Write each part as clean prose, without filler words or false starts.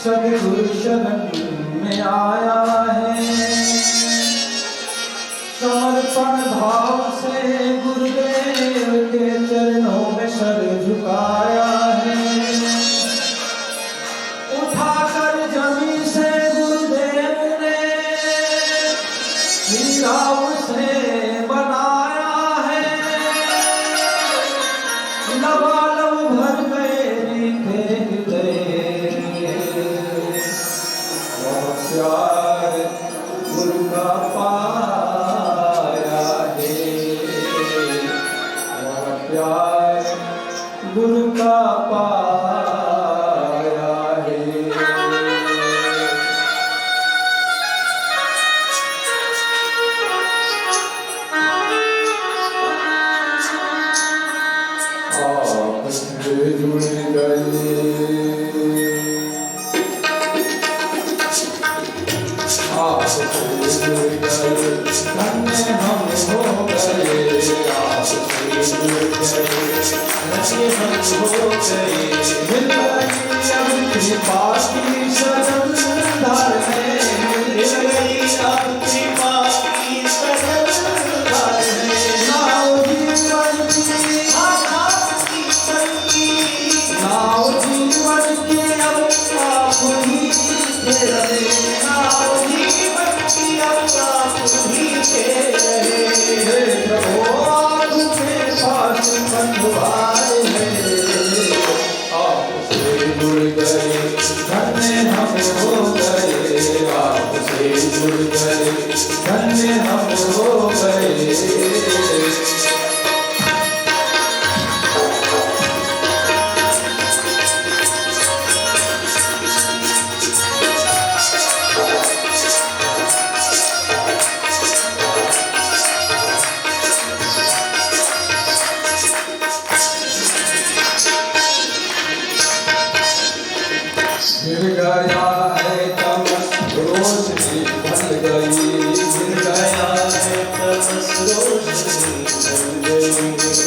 सद्गुरु शरण में आया है। समर्पण भाव से गुरुदेव के चरणों में सर झुकाया है। उठाकर जमीन से गुरुदेव ने हीरा उसे बनाया है। लबालब भर गए रीठे हृदय, बहुत प्यार गुरु का पाया है। बहुत प्यार गुरु का पाया है। आपसे जुड़ गए, आपसे जुड़ गए, धन्य हम हो गए। आपसे जुड़ गए, धन्य हम हो गए। मिल गई अब कृपा की शरणधार है। मिल गई अब कृपा की शरणधार है। नाव जीवन की नाव जीवन की अब आप ही रहे। नाव जीवन की अब आप ही रहे। प्रभु आपके पास बंधुआए हैं। आपसे जुड़ गए, धन्य हम हो गए। आपसे जुड़ गए, धन्य हम हो गए। गिर गया है तमस रोशनी ढल गई। गिर गया है तमस रोशनी ढल गई।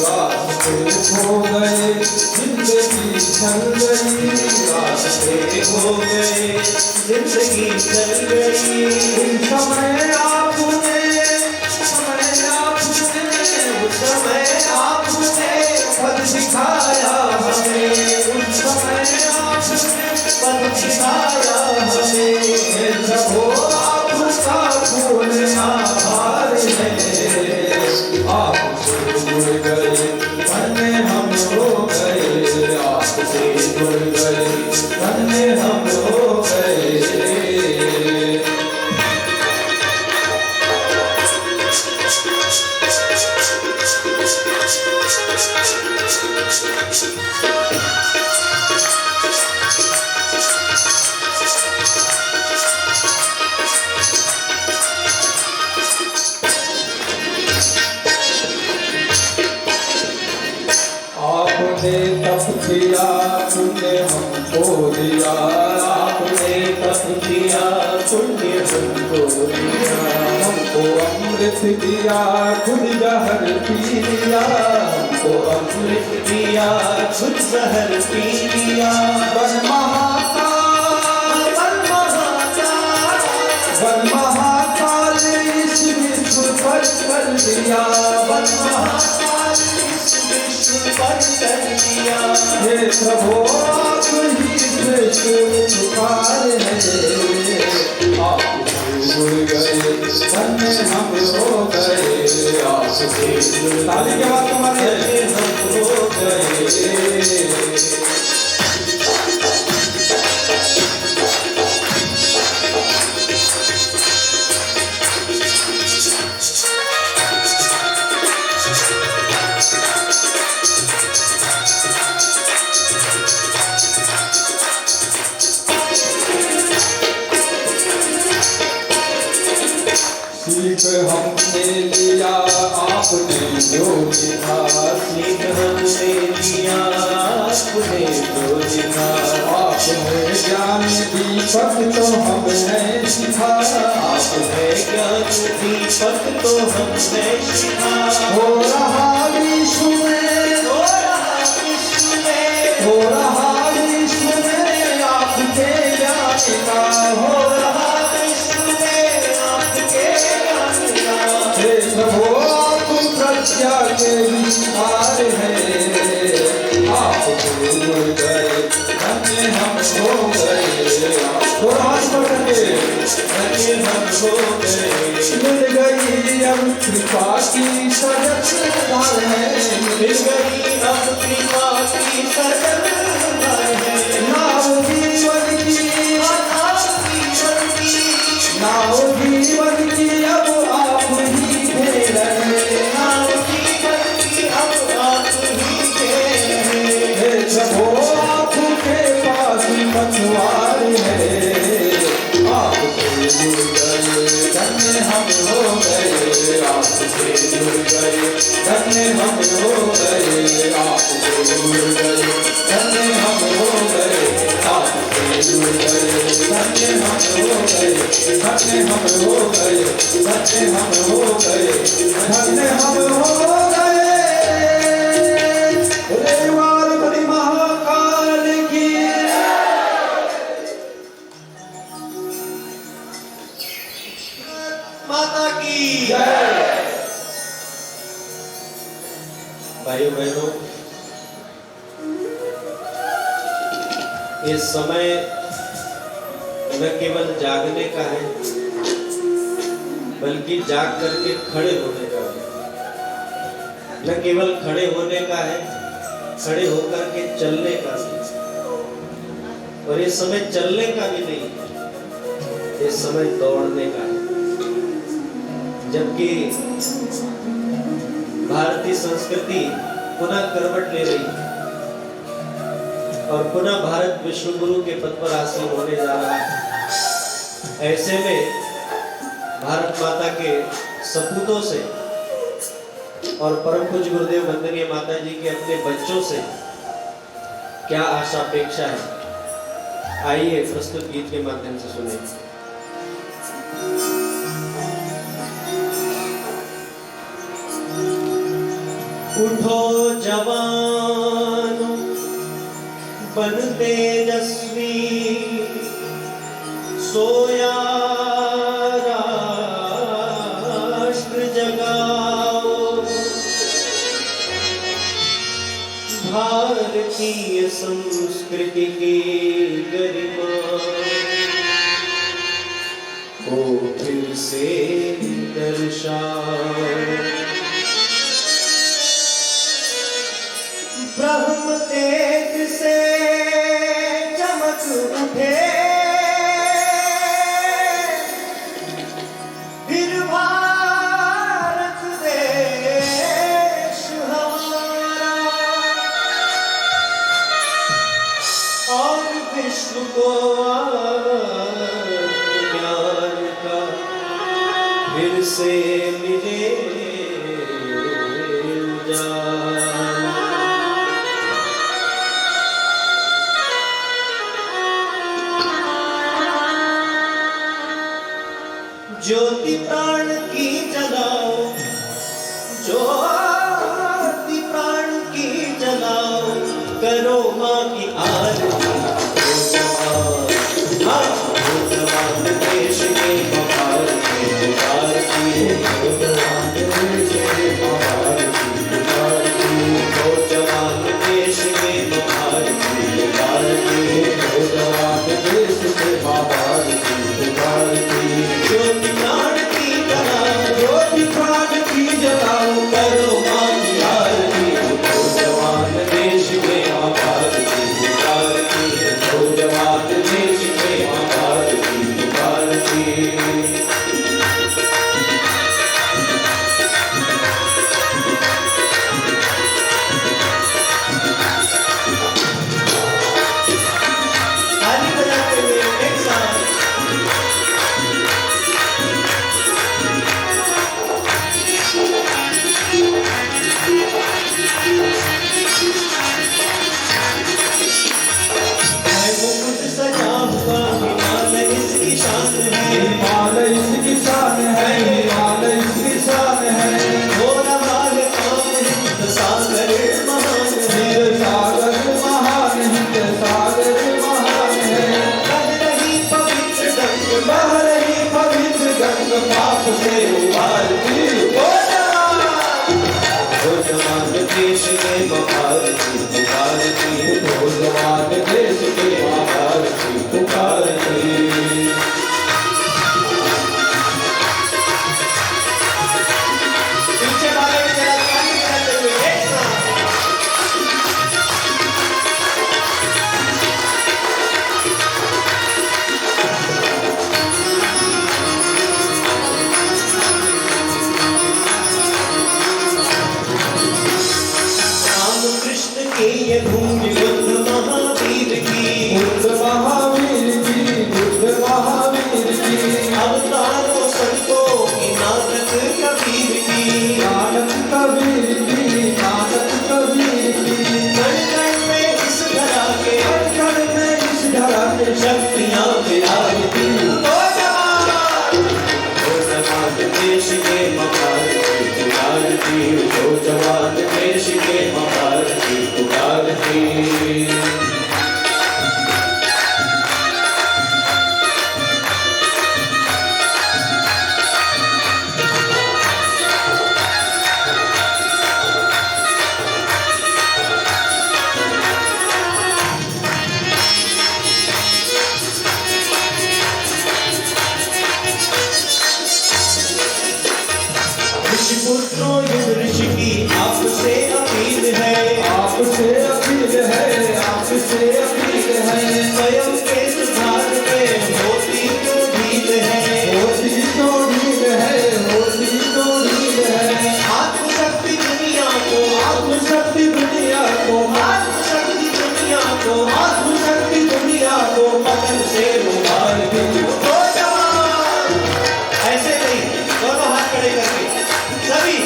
रास्ते खो गए, जिंदगी चल गई। रास्ते खो गए, जिंदगी चल गई। समय आपने पद दिखाया हमें। उस समय आपने पद दिखाया हमें। प्रभु आपका पूर्ण आभार है। आपसे जुड़ गए, धन्य हम हो गए। आपसे जुड़ गए, धन्य हम हो गए। आपने तप किया, पुण्य हमको दिया। आपने तप किया, पुण्य हमको दिया। हमको अमृत दिया, खुद जहर पी लिया। हमको अमृत दिया, खुद जहर पी लिया। वन महाकाल इस विश्व पर कर दिया। वन महाकाल इस विश्व पर कर दिया। हे प्रभु आप ही श्रेष्ठ उपकार है। आपसे जुड़ गए, धन्य हम हो गए। आपसे ताली के बाद हमारे हम हो गए। सीख हमने लिया आपने जो लिखा। सीख हमने लिया आपने जो लिखा। आपने ज्ञान दीपक तो हमने सिखा। आपने ज्ञान दीपक तो हमने सिखा। हो रहा विश्व में, हो रहा विश्व में, हो रहा विश्व में आपके ज्ञान तपस्या के विस्तार है। आप भूल गए धन्य हम हो गए, और हाथ पकड़े धन्य हम हो गए। मिल गई अब कृपा की सजन है, मिल गई अब कृपा की सजन है। नाव जीवन की, नाव जीवन की अब आप ही खेल रहे, नाव जीवन की अब आप ही खेल रहे। प्रभु आपके पास पछवार है, आपसे जुड़ गए धन्य हम हो गए, आपसे जुड़ गए धन्य हम हो गए, आपसे जुड़ गए धन्य हम हो गए, आपसे जुड़ गए धन्य हम हो गए, धन्य हम हो गए, धन्य हम हो गए, धन्य हम हो गए। रेवार बड़ी महाकाल की माता की जय। भाइयों बहनों, इस समय न केवल जागने का है, बल्कि जाग करके खड़े होने का है। न केवल खड़े होने का है, खड़े होकर के चलने का भी। और इस समय चलने का भी नहीं, इस समय दौड़ने का है। जबकि भारतीय संस्कृति पुनः करवट ले रही है और पुनः भारत विश्व गुरु के पद पर आसीन होने जा रहा है। ऐसे में भारत माता के सपूतों से और परम पूज्य गुरुदेव वंदनीय माता जी के अपने बच्चों से क्या आशा अपेक्षा है, आइए प्रस्तुत गीत के माध्यम से सुने। उठो जवानों बन तेजस्वी, सोया राष्ट्र जगाओ, भारतीय संस्कृति की गरिमा को फिर से दर्शाओ। ब्रह्म तेज से चमक उठे, फिर भारत देश हमारा, और विश्व को ज्ञान का फिर से मिले ज्योति प्राण की जलाओ, ज्योति प्राण की जलाओ, करो माँ की आरती। भगवान देश के बहार की पुकार की, भगवान देश के बहार की पुकार हो जवान देश के महाभारती पुकारती, हो जवान देश के महाभारती पुकारती। पीछे वाले की जरा ताली बजाते हुए एक साथ। राम कृष्ण की ये भूमि बुद्ध महावीर की, बुद्ध महावीर की, बुद्ध महावीर की, अवतारों संतों की नानक कबीर की, नानक कबीर की, नानक कबीर की। कण कण में इस धरा के, कण में इस धरा के शक्तियां विराजती। हो जवान देश के महाभारती पुकारती, हो जवान देश के महाभारती पुकारती। ऋषिपुत्रों ऋषि की आपसे अपील है, आपसे अपील है, आपसे अपील है। स्वयं के सुधार में होती जो ढील है, होती तो ढील है, होती तो ढील है। आत्मशक्ति दुनिया को, आत्मशक्ति दुनिया को, आत्मशक्ति दुनिया को, आत्मशक्ति दुनिया को पतन से उबारती। हो जवान, ऐसे नहीं, दोनों हाथ खड़े करके सभी।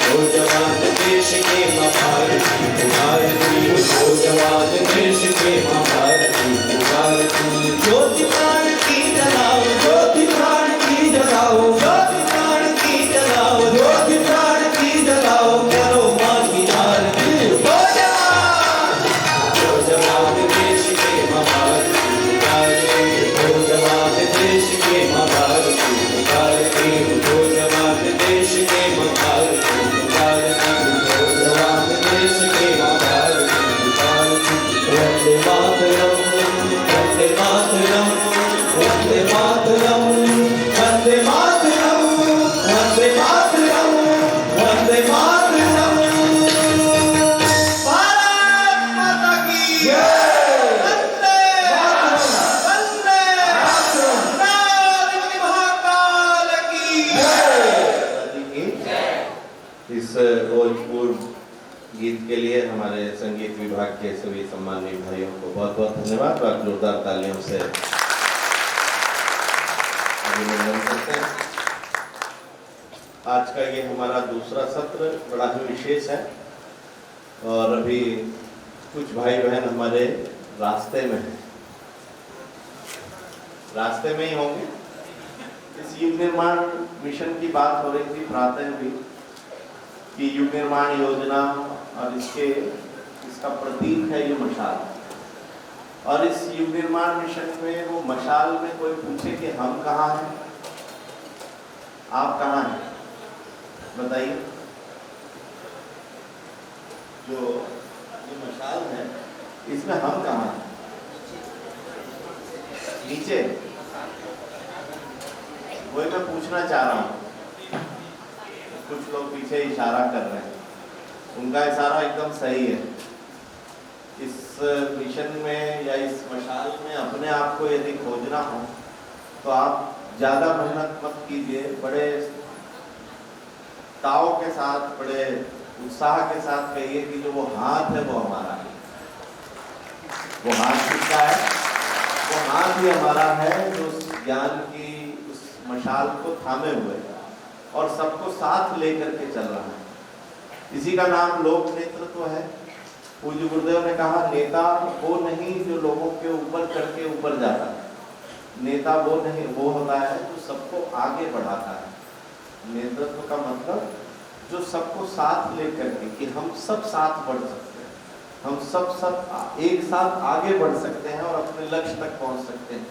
हो जवान देश के महाभारती पुकारती, हो जवान देश के महाभारती पुकारती। ज्योति प्राण की जलाओ, ज्योति प्राण की जलाओ, ज्योति प्राण की जलाओ, ज्योति प्राण की जलाओ। करो मां की आरती। हो जवान देश के महाभारती पुकारती, हो जवान देश के महाभारती पुकारती, हो जवान देश के महाभारती पुकारती, हो जवान देश के महाभारती पुकारती। वंदे मातरम, वंदे मातरम, वंदे मातरम, वंदे मातरम, वंदे मातरम, वंदे मातरम। भारत माता की जय। वंदे वंदे नारायण महाकाल की इस भोजपुर गीत के लिए हमारे संगीत विभाग के सभी सम्मानित भाइयों को बहुत बहुत धन्यवाद और जोरदार तालियों से अभिनंदन करते हैं। आज का ये हमारा दूसरा सत्र बड़ा ही विशेष है और अभी कुछ भाई बहन हमारे रास्ते में हैं, रास्ते में ही होंगे। इस युग निर्माण मिशन की बात हो रही थी प्रातः भी कि युग निर्माण योजना और इसका प्रतीक है ये मशाल। और इस युग निर्माण मिशन में वो मशाल में कोई पूछे कि हम कहाँ हैं, आप कहाँ हैं, बताइए। जो ये मशाल है इसमें हम कहाँ हैं, नीचे। वही मैं पूछना चाह रहा हूँ। कुछ लोग पीछे इशारा कर रहे हैं, उनका इशारा एकदम सही है। इस मिशन में या इस मशाल में अपने आप को यदि खोजना हो तो आप ज़्यादा मेहनत मत कीजिए, बड़े ताव के साथ, बड़े उत्साह के साथ कहिए कि जो वो हाथ है वो हमारा है। वो हाथ किसका है? वो हाथ ही हमारा है जो उस ज्ञान की उस मशाल को थामे हुए और सबको साथ लेकर के चल रहा है। इसी का नाम लोक नेतृत्व है। पूज्य गुरुदेव ने कहा नेता वो नहीं जो लोगों के ऊपर चढ़ के ऊपर जाता है, नेता वो नहीं, वो होता है जो सबको आगे बढ़ाता है। नेतृत्व का मतलब जो सबको साथ लेकर के कि हम सब साथ बढ़ सकते हैं, हम सब एक साथ आगे बढ़ सकते हैं और अपने लक्ष्य तक पहुंच सकते हैं।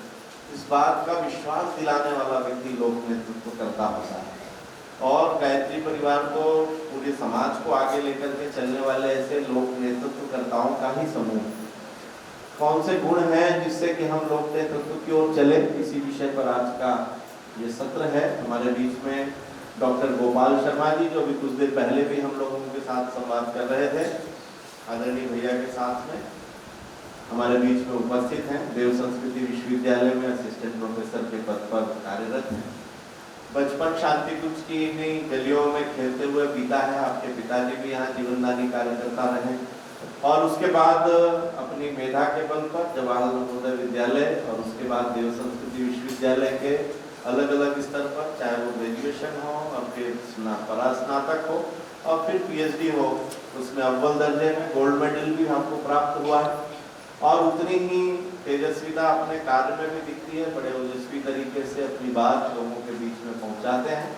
इस बात का विश्वास दिलाने वाला व्यक्ति लोक नेतृत्व करता होता है। और गायत्री परिवार को पूरे समाज को आगे लेकर के चलने वाले ऐसे लोक नेतृत्वकर्ताओं का ही समूह। कौन से गुण हैं जिससे कि हम लोक नेतृत्व की ओर चले, इसी विषय पर आज का ये सत्र है। हमारे बीच में डॉक्टर गोपाल शर्मा जी, जो अभी कुछ देर पहले भी हम लोग उनके साथ संवाद कर रहे थे, आदरणीय भैया के साथ में हमारे बीच में उपस्थित हैं। देव संस्कृति विश्वविद्यालय में असिस्टेंट प्रोफेसर के पद पर कार्यरत हैं। बचपन शांति कुंज की इन्हीं गलियों में खेलते हुए बीता है। आपके पिताजी भी यहाँ जीवनदानी कार्यकर्ता रहे और उसके बाद अपनी मेधा के बल पर जवाहर नवोदय विद्यालय और उसके बाद देव संस्कृति विश्वविद्यालय के अलग अलग स्तर पर, चाहे वो ग्रेजुएशन हो और फिर परास्नातक हो और फिर पीएचडी हो, उसमें अव्वल दर्जे में गोल्ड मेडल भी हमको प्राप्त हुआ है। और उतनी ही तेजस्विता अपने कार्य में भी दिखती है। बड़े ओजस्वी तरीके से अपनी बात लोगों के बीच में पहुंचाते हैं।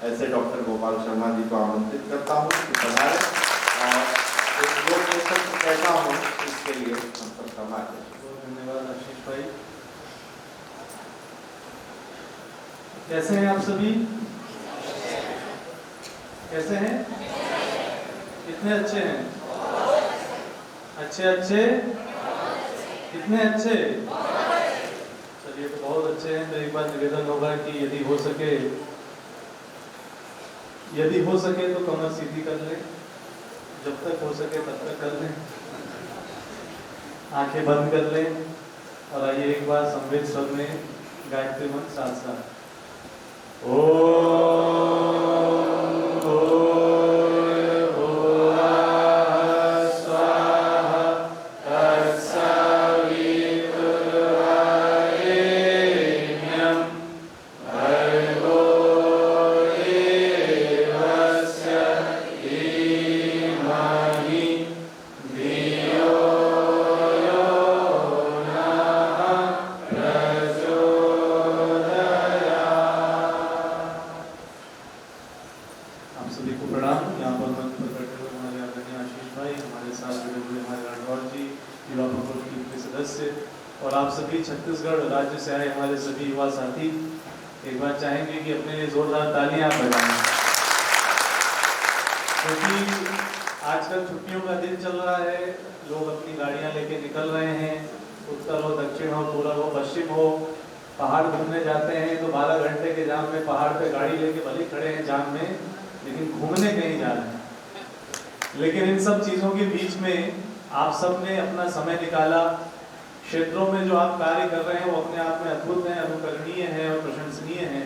ऐसे डॉक्टर गोपाल शर्मा जी को आमंत्रित करता हूँ कि पधारें और एक लोक नेतृत्व कैसा हो इसके लिए हम सब समाज में। धन्यवाद आशीष भाई। कैसे हैं आप सभी? कैसे हैं? कितने अच्छे हैं? अच्छे कितने अच्छे? चलिए, तो बहुत अच्छे हैं। तो एक बार निवेदन होगा कि यदि हो सके तो कमर सीधी कर लें, जब तक हो सके तब तक कर लें, आंखें बंद कर लें और आइए एक बार संवेद स्वर में गायत्री मंत्र साथ साथ। और आप सभी छत्तीसगढ़ राज्य से आए हमारे सभी युवा साथी, एक बार चाहेंगे कि अपने लिए जोरदार तालियां बजाएं, क्योंकि आजकल छुट्टियों का दिन चल रहा है। लोग अपनी गाड़ियां लेके निकल रहे हैं, उत्तर हो, दक्षिण हो, पूर्व हो, पश्चिम हो, पहाड़ घूमने जाते हैं तो 12 घंटे के जाम में पहाड़ पे गाड़ी लेके भले खड़े हैं जाम में, लेकिन घूमने कहीं जा रहे हैं। लेकिन इन सब चीज़ों के बीच में आप सब ने अपना समय निकाला। क्षेत्रों में जो आप कार्य कर रहे हैं वो अपने आप में अद्भुत हैं, अनुकरणीय हैं और प्रशंसनीय हैं।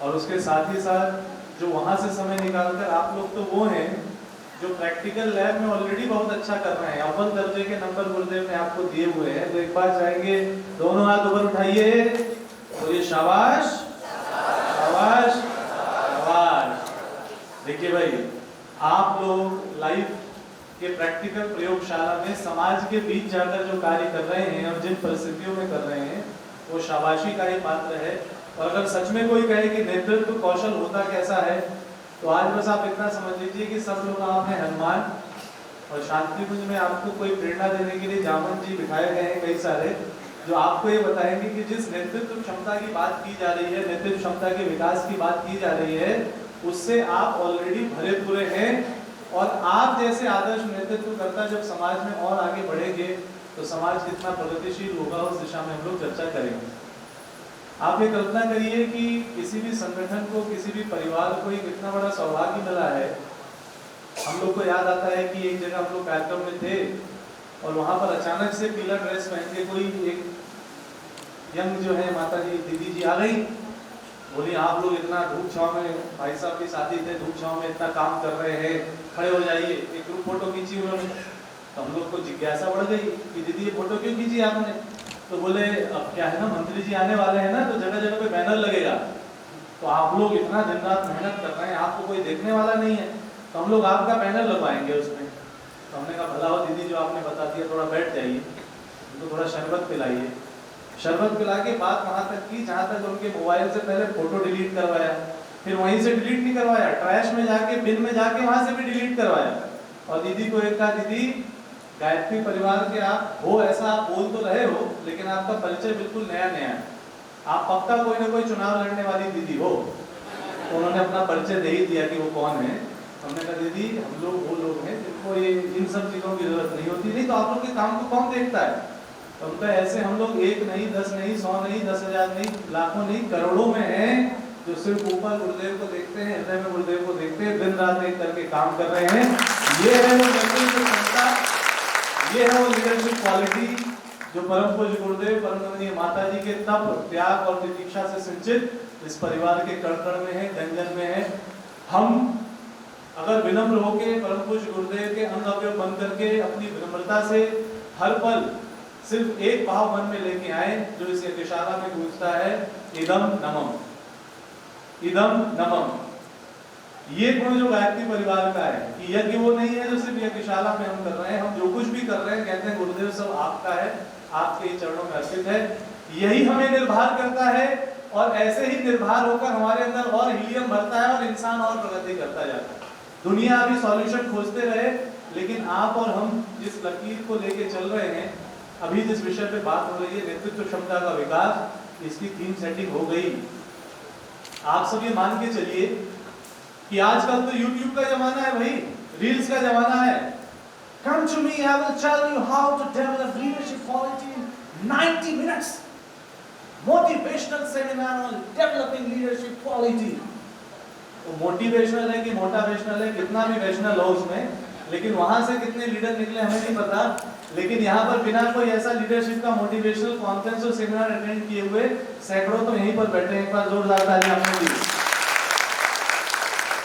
और उसके साथ ही साथ जो वहाँ से समय निकालकर आप लोग तो वो हैं जो प्रैक्टिकल लैब में ऑलरेडी बहुत अच्छा कर रहे हैं। अव्वल दर्जे के नंबर गुरुदेव ने आपको दिए हुए हैं। तो एक बार चाहेंगे दोनों हाथ ऊपर उठाइए, बोलिए शाबाश शाबाश शाबाश। देखिए भाई, आप लोग लाइफ के प्रैक्टिकल प्रयोगशाला में समाज के बीच जाकर जो कार्य कर रहे हैं और जिन परिस्थितियों में कर रहे हैं वो शाबाशी का ही पात्र है। और अगर सच में कोई कहे कि नेतृत्व कौशल होता कैसा है, तो आज बस आप इतना समझ लीजिए कि सब लोग आप हैं हनुमान, और शांति कुंज में आपको कोई प्रेरणा देने के लिए जामन जी बिठाए गए हैं कई सारे, जो आपको ये बताएंगे कि जिस नेतृत्व क्षमता की बात की जा रही है, नेतृत्व क्षमता के विकास की बात की जा रही है, उससे आप ऑलरेडी भरे पूरे हैं। और आप जैसे आदर्श नेतृत्वकर्ता जब समाज में और आगे बढ़ेंगे तो समाज कितना प्रगतिशील होगा, उस दिशा में हम लोग चर्चा करेंगे। आप ये कल्पना करिए कि किसी भी संगठन को, किसी भी परिवार को एक इतना बड़ा सौभाग्य मिला है। हम लोग को याद आता है कि एक जगह हम लोग कार्यक्रम में थे और वहाँ पर अचानक से पीला ड्रेस पहन के कोई एक यंग जो है माता जी, दीदी जी आ गई, बोली आप लोग इतना धूप छाव में, भाई साहब भी साथी थे, धूप छाव में इतना काम कर रहे हैं, खड़े हो जाइए। एक ग्रुप फोटो खींची उन्होंने, तो हम लोग को जिज्ञासा बढ़ गई कि दीदी ये फोटो क्यों खींची आपने? तो बोले अब क्या है ना, मंत्री जी आने वाले हैं ना, तो जगह जगह पे बैनर लगेगा, तो आप लोग इतना दिन रात मेहनत कर रहे हैं, आपको कोई देखने वाला नहीं है, तो हम लोग आपका बैनर लगवाएंगे उसमें। तो हमने कहा भला हो दीदी, जो आपने बता दिया, थोड़ा बैठ जाइए, उनको थोड़ा शरबत पिलाइए। शरबत पिला के बात वहाँ तक की जहाँ तक उनके मोबाइल से पहले फोटो डिलीट करवाया, फिर वहीं से डिलीट नहीं करवाया, ट्रैश में जाके, बिन में जाके वहाँ से भी डिलीट करवाया। और दीदी को एक कहा, दीदी गायत्री परिवार के आप हो, ऐसा आप बोल तो रहे हो, लेकिन आपका परिचय बिल्कुल नया नया है। आप पक्का कोई ना कोई चुनाव लड़ने वाली दीदी हो, तो उन्होंने अपना परिचय दे ही दिया कि वो कौन है। हमने कहा दीदी हम लोग वो लोग हैं जिनको ये इन सब चीज़ों की जरूरत नहीं होती। नहीं तो आप लोग के काम को कौन देखता है? तो हम कहा ऐसे हम लोग 1 नहीं 10 नहीं 100 नहीं 10,000 नहीं लाखों नहीं करोड़ों में हैं जो सिर्फ ऊपर गुरुदेव को देखते हैं, हृदय में गुरुदेव को देखते हैं, दिन रात एक करके काम कर रहे हैं। ये है वो नेतृत्व क्षमता, ये है वो लीडरशिप क्वालिटी जो परम पूज्य गुरुदेव परमवंदनीय माता जी के तप त्याग और प्रतीक्षा से सिंचित इस परिवार के कण-कण में है, जन-जन में है। हम अगर विनम्र होके परम पूज्य गुरुदेव के अंग अवयव बन करके अपनी विनम्रता से हर पल सिर्फ एक भाव मन में लेके आए जो इस यज्ञशाला में गूंजता है, इदम नमः, इदम नमः। ये गुण जो गायत्री परिवार का है कि यज्ञ वो नहीं है जो सिर्फ यज्ञशाला में हम कर रहे हैं, हम जो कुछ भी कर रहे हैं कहते हैं गुरुदेव सब आपका है, आपके ही चरणों में अर्पित है। यही हमें निर्भर करता है और ऐसे ही निर्भर होकर हमारे अंदर और हीलियम भरता है और इंसान और प्रगति करता जाता है। दुनिया अभी सॉल्यूशन खोजते रहे, लेकिन आप और हम जिस लकीर को लेके चल रहे हैं, अभी जिस विषय पे बात हो रही है नेतृत्व क्षमता का विकास, इसकी थीम सेटिंग हो गई। आप सब ये मान के चलिए कि आजकल तो YouTube का जमाना है भाई, रील्स का जमाना है। Come to me, I will tell you how to develop leadership quality in 90 minutes. Motivational seminar on developing leadership quality. वो मोटिवेशनल है कि मोटिवेशनल है, कितना भी वैशनल हो उसमें, लेकिन वहां से कितने लीडर निकले हमें नहीं पता। लेकिन यहाँ पर बिना कोई ऐसा लीडरशिप का मोटिवेशनल कॉन्फ्रेंस और सेमिनार अटेंड किए हुए सैकड़ों तो यहीं पर बैठे हैं। एक बार जोरदार तालियां आपने दी।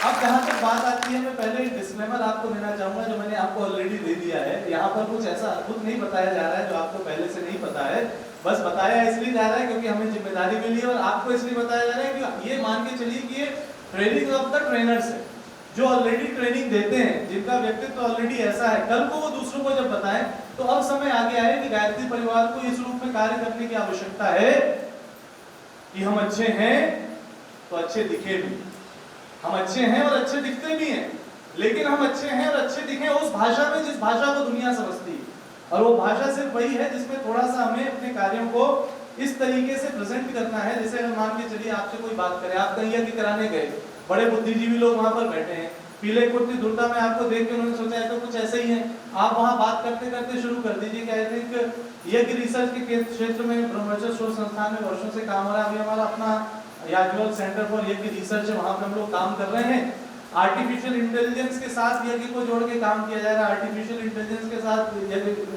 अब जहाँ तक बात आती है, मैं पहले डिस्क्लेमर आपको देना चाहूंगा जो मैंने आपको ऑलरेडी दे दिया है। यहाँ पर कुछ ऐसा अद्भुत नहीं बताया जा रहा है जो आपको पहले से नहीं पता है, बस बताया इसलिए जा रहा है क्योंकि हमें जिम्मेदारी मिली है और आपको इसलिए बताया जा रहा है कि ये मान के चलिए कि ये ट्रेनिंग ऑफ द ट्रेनर्स है जो ऑलरेडी ट्रेनिंग देते हैं, जिनका व्यक्तित्व ऑलरेडी ऐसा है, कल को वो दूसरों को जब बताएं तो अब समय आ गया है कि गायत्री परिवार को इस रूप में कार्य करने की आवश्यकता है कि हम अच्छे हैं तो अच्छे दिखे भी, हम अच्छे हैं और अच्छे दिखते भी हैं, लेकिन हम अच्छे हैं और अच्छे दिखें उस भाषा में जिस भाषा को दुनिया समझती है। और वो भाषा सिर्फ वही है जिसमें थोड़ा सा हमें अपने कार्यों को इस तरीके से प्रेजेंट करना है। जैसे अगर मान के चलिए आपसे कोई बात करे, आप कहीं यज्ञ कराने गए, बड़े बुद्धिजीवी लोग वहां पर बैठे हैं, पीले कुर्ती धुर्ता में आपको देख के उन्होंने सोचा है तो कुछ ऐसे ही है, आप वहां बात करते करते शुरू कर दीजिए कि आई थिंक यज्ञ रिसर्च के क्षेत्र में ब्रह्मचर्य शोध संस्थान में वर्षों से काम हो रहा है। अभी हमारा अपना याज्ञवल्क्य सेंटर फॉर यज्ञ रिसर्च है, वहां पर हम लोग काम कर रहे हैं। आर्टिफिशियल इंटेलिजेंस के साथ यज्ञ को जोड़ के काम किया जा रहा है, आर्टिफिशियल इंटेलिजेंस के साथ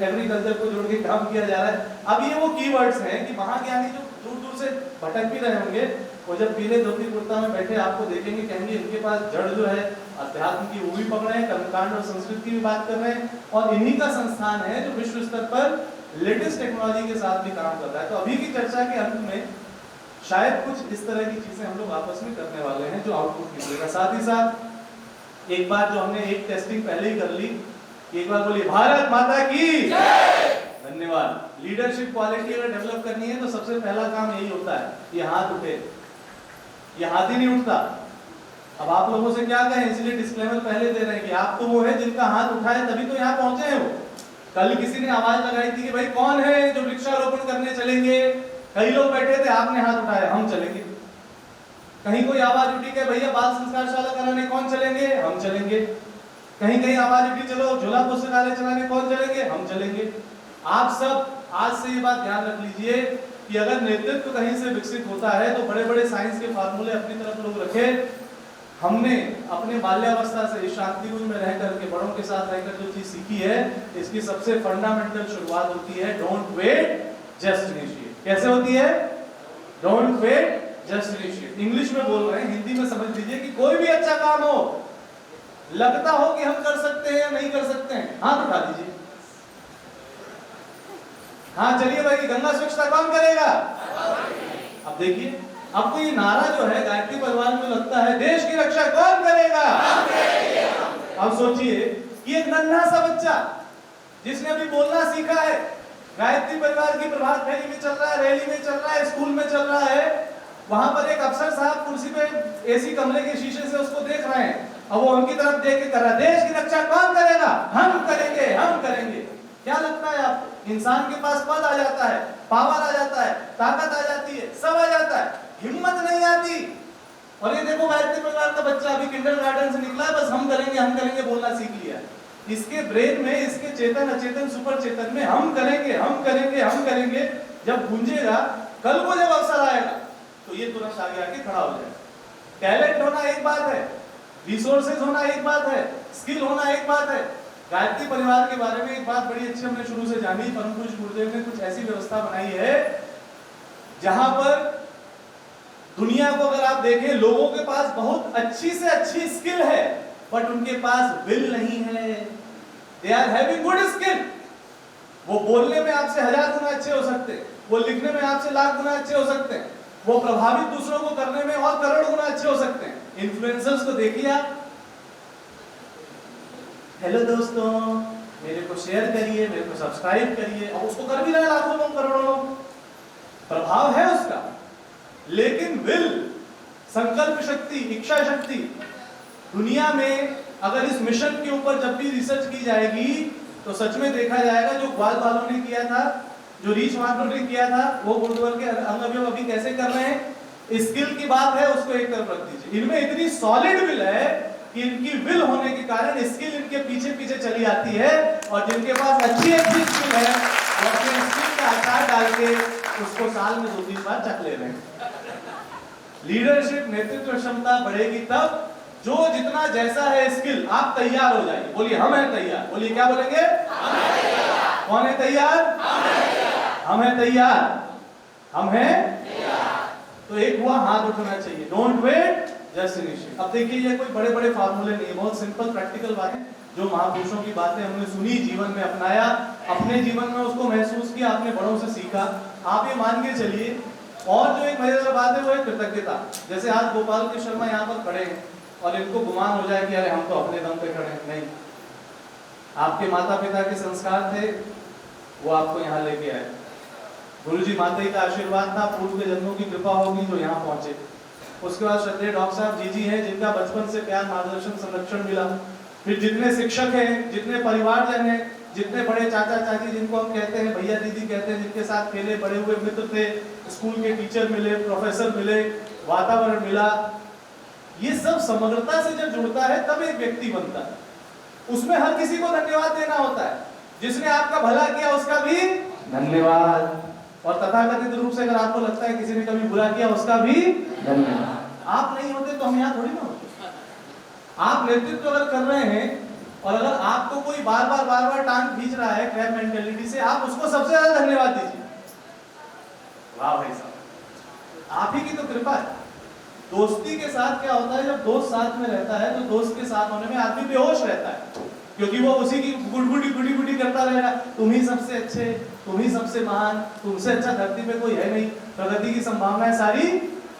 एग्रीकल्चर को जोड़ के काम किया जा रहा है। अब ये वो कीवर्ड्स हैं कि महाज्ञानी जो दूर दूर से भटक भी रहे होंगे, वो जब पीले धोती कुर्ता में बैठे आपको देखेंगे, कहेंगे इनके पास जड़ जो है अध्यात्म की वो भी पकड़ रहे हैं, कर्मकांड और संस्कृत की भी बात कर रहे हैं, और इन्हीं का संस्थान है जो विश्व स्तर पर लेटेस्ट टेक्नोलॉजी के साथ भी काम कर रहा है। तो अभी की चर्चा के अंत में शायद कुछ इस तरह की चीजें हम लोग आपस में करने वाले हैं जो आउटपुट निकलेगा। साथ ही साथ एक बार जो हमने एक टेस्टिंग पहले ही कर ली, एक बार बोलिए भारत माता की जय। धन्यवाद। लीडरशिप क्वालिटी अगर डेवलप करनी है तो सबसे पहला काम यही होता है, ये हाथ उठे, ये हाथ ही नहीं उठता। अब आप लोगों से क्या कहें, इसलिए डिस्क्लेमर पहले दे रहे हैं कि आप तो वो है जिनका हाथ उठाए तभी तो यहाँ पहुंचे हैं। वो कल किसी ने आवाज लगाई थी कि भाई कौन है जो वृक्षारोपण करने चलेंगे, कई लोग बैठे थे, आपने हाथ उठाया, हम चलेंगे। कहीं कोई आवाज उठी कि भैया बाल संस्कारशाला कराने कौन चलेंगे, हम चलेंगे। कहीं कहीं आवाज उठी चलो झूला पुस्तकालय चलाने कौन चलेंगे, हम चलेंगे। आप सब आज से ये बात ध्यान रख लीजिए कि अगर नेतृत्व कहीं से विकसित होता है तो बड़े बड़े साइंस के फार्मूले अपनी तरफ लोग रखे। हमने अपने बाल्यावस्था से इस शांति कुंज में रह करके बड़ों के साथ रहकर जो चीज सीखी है, इसकी सबसे फंडामेंटल शुरुआत होती है डोंट वेट जस्ट इनिशिएट। कैसे होती है? Don't wait just initiate. English में बोल रहे हैं, हिंदी में समझ लीजिए कि कोई भी अच्छा काम हो, लगता हो कि हम कर सकते हैं या नहीं कर सकते हैं, हाथ उठा दीजिए। हाँ चलिए भाई, गंगा स्वच्छता कौन करेगा? अब देखिए, आपको ये नारा जो है गायत्री परिवार में लगता है देश की रक्षा कौन करेगा? अब सोचिए कि एक नन्हा सा बच्चा जिसने अभी बोलना सीखा है, गायत्री परिवार की प्रभात फेरी में चल रहा है, रैली में चल रहा है, स्कूल में चल रहा है, वहां पर एक अफसर साहब कुर्सी पे एसी कमरे के शीशे से उसको देख रहे हैं, अब वो उनकी तरफ देख के कर रहा है देश की रक्षा कौन करेगा? हम करेंगे, हम करेंगे। क्या लगता है आपको? इंसान के पास पद आ जाता है, पावर आ जाता है, ताकत आ जाती है, सब आ जाता है, हिम्मत नहीं आती। और ये देखो गायत्री परिवार का बच्चा अभी किंडरगार्टन से निकला है, बस हम करेंगे बोलना सीख लिया। इसके ब्रेन में, इसके चेतन अचेतन सुपर चेतन में हम करेंगे जब गूंजेगा, कल को जब अवसर आएगा तो ये तुरंत आगे आके खड़ा हो जाएगा। टैलेंट होना एक बात है, रिसोर्सेज होना एक बात है, स्किल होना एक बात है। गायत्री परिवार के बारे में एक बात बड़ी अच्छी हमने शुरू से जानी, परम पूज्य गुरुदेव ने कुछ ऐसी व्यवस्था बनाई है जहां पर दुनिया को अगर आप देखें, लोगों के पास बहुत अच्छी से अच्छी स्किल है बट उनके पास विल नहीं है। They are having good skill, वो बोलने में आपसे 1000 गुना अच्छे हो सकते हैं, वो लिखने में आपसे लाख गुना अच्छे हो सकते हैं, वो प्रभावित दूसरों को करने में और करोड़ गुना अच्छे हो सकते हैं। इन्फ्लुएंसर्स को देखिए आप, हेलो दोस्तों, मेरे को शेयर करिए, मेरे को सब्सक्राइब करिए, और उसको कर भी रहे लाखों लोग, करोड़ों लोग, प्रभाव है उसका। लेकिन विल, संकल्प शक्ति, इच्छा शक्ति, दुनिया में अगर इस मिशन के ऊपर जब भी रिसर्च की जाएगी तो सच में देखा जाएगा जो ग्वाल वालों ने किया था, जो रीच वालों ने किया था, वो गुरुद्वार के अंग अवयव अभी कैसे कर रहे हैं। स्किल की बात है, उसको एक तरफ रख दीजिए। इनमें इतनी सॉलिड विल है कि इनकी विल होने के कारण स्किल इनके पीछे पीछे चली आती है, और जिनके पास अच्छी स्किल है वो अपने स्किल का आकार डाल के उसको साल में 2-3 बार चख ले रहे हैं। लीडरशिप, नेतृत्व क्षमता बढ़ेगी तब जो जितना जैसा है स्किल, आप तैयार हो जाइए। बोलिए हम हैं तैयार, बोलिए क्या बोलेंगे, कौन है तैयार, हम हैं तैयार, हम हैं तैयार। तो एक हुआ हाथ उठाना चाहिए, डोंट वेट, जस्ट इनिशिएट। अब देखिए ये कोई बड़े बड़े फार्मूले नहीं है, बहुत सिंपल प्रैक्टिकल बातें, जो महापुरुषों की बातें हमने सुनी, जीवन में अपनाया, अपने जीवन में उसको महसूस किया, अपने बड़ों से सीखा। आप ये मान के चलिए। और जो एक मजेदार बात है वो है कृतज्ञता। जैसे आज गोपाल के शर्मा यहाँ पर खड़े हैं और इनको गुमान हो जाए कि अरे हम तो अपने दम पे खड़े हैं, नहीं, आपके माता पिता के संस्कार थे, वो आपको यहाँ लेके आए। गुरुजी माता का आशीर्वाद था, पूर्व के जन्मों की कृपा होगी जो यहाँ पहुंचे। उसके बाद श्रद्धेय डॉक्टर साहब जी हैं, जिनका बचपन से प्यार, मार्गदर्शन, संरक्षण मिला। फिर जितने शिक्षक हैं, जितने परिवारजन हैं, जितने बड़े चाचा चाची जिनको हम कहते हैं, भैया दीदी कहते हैं, जिनके साथ खेले बड़े हुए मित्र थे, स्कूल के टीचर मिले, प्रोफेसर मिले, वातावरण मिला, ये सब समग्रता से जब जुड़ता है तब एक व्यक्ति बनता है। उसमें हर किसी को धन्यवाद देना होता है। जिसने आपका भला किया उसका भी धन्यवाद, और तथाकथित रूप से अगर आपको लगता है किसी ने कभी बुरा किया उसका भी धन्यवाद। आप नहीं होते तो हम यहाँ थोड़ी ना होते। आप नेतृत्व अगर कर रहे हैं और अगर आपको कोई बार बार टांग खींच रहा है क्रैब मेंटेलिटी से, आप उसको सबसे ज्यादा धन्यवाद दीजिए। वाह भाई साहब, आप ही की तो कृपा है। दोस्ती के साथ क्या होता है, जब दोस्त साथ में रहता है तो दोस्त के साथ होने में आदमी बेहोश रहता है, क्योंकि वो उसी की गुड़ी करता रहेगा, तुम ही सबसे अच्छे, तुम ही सबसे महान, तुमसे अच्छा धरती पे कोई है नहीं, प्रगति की संभावनाएं सारी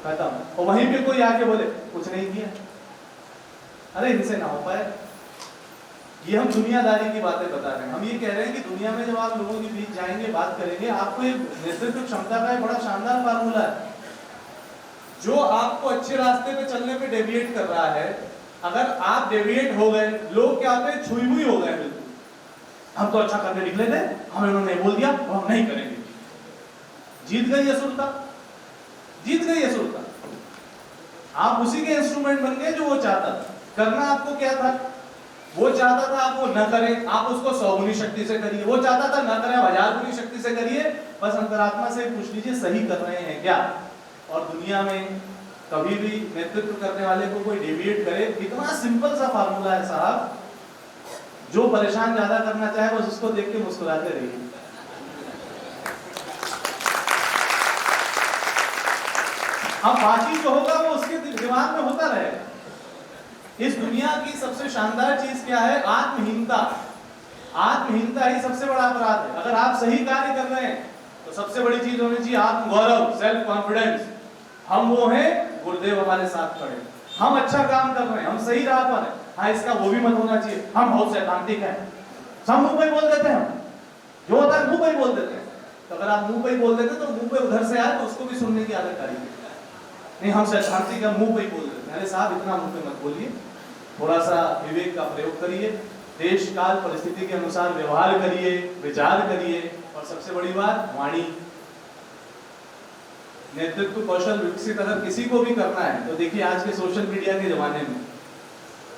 खत्म। और वहीं पे कोई आके बोले कुछ नहीं किया, अरे इनसे ना हो पाए। ये हम दुनियादारी की बातें बता रहे हैं। हम ये कह रहे हैं कि दुनिया में जब आप लोगों के बीच जाएंगे, बात करेंगे, आपको एक नेतृत्व क्षमता का एक बड़ा शानदार फार्मूला है जो आपको अच्छे रास्ते पे चलने पे डेविएट कर रहा है। अगर आप डेविएट हो गए, लोग क्या होते हैं, छुई हुई हो गए, बिल्कुल हम तो अच्छा करने निकले थे, हमें उन्होंने बोल दिया तो हम नहीं करेंगे। जीत गई असुरता, जीत गई असुरता। आप उसी के इंस्ट्रूमेंट बन गए जो वो चाहता था। करना आपको क्या था, वो चाहता था आप वो न करें, आप उसको 100 गुनी शक्ति से करिए। वो चाहता था न करें, 1000 गुनी शक्ति से करिए। बस अंतरात्मा से पूछ लीजिए सही कर रहे हैं क्या। और दुनिया में कभी भी नेतृत्व करने वाले को कोई डेविएट करे, इतना सिंपल सा फार्मूला है साहब, जो परेशान ज्यादा करना चाहे बस उसको देख के मुस्कुराते रहिए। अब बाकी जो होगा वो उसके दिमाग में होता रहेगा। इस दुनिया की सबसे शानदार चीज क्या है, आत्महीनता। आत्महीनता ही सबसे बड़ा अपराध है। अगर आप सही कार्य कर रहे हैं तो सबसे बड़ी चीज होनी चाहिए आत्मगौरव, सेल्फ कॉन्फिडेंस। हम वो हैं, गुरुदेव हमारे साथ खड़े, हम अच्छा काम कर रहे हैं, हम सही राह पर हैं। हाँ, इसका वो भी मत होना चाहिए हम बहुत सैद्धांतिक हैं, सब मुंह पे बोल देते हैं, जो होता है मुंह पे बोल देते हैं। तो अगर आप मुंह पे बोल देते तो मुंह पे उधर से आए तो उसको भी सुनने की आदत आएगी। नहीं, हम सैद्धांतिक हैं, मुंह पे बोल देते हैं। अरे साहब, इतना मुंह पे मत बोलिए, थोड़ा सा विवेक का प्रयोग करिए, देश काल परिस्थिति के अनुसार व्यवहार करिए, विचार करिए। और सबसे बड़ी बात, वाणी। नेतृत्व कौशल विकसित अगर किसी को भी करना है तो देखिए आज के सोशल मीडिया के जमाने में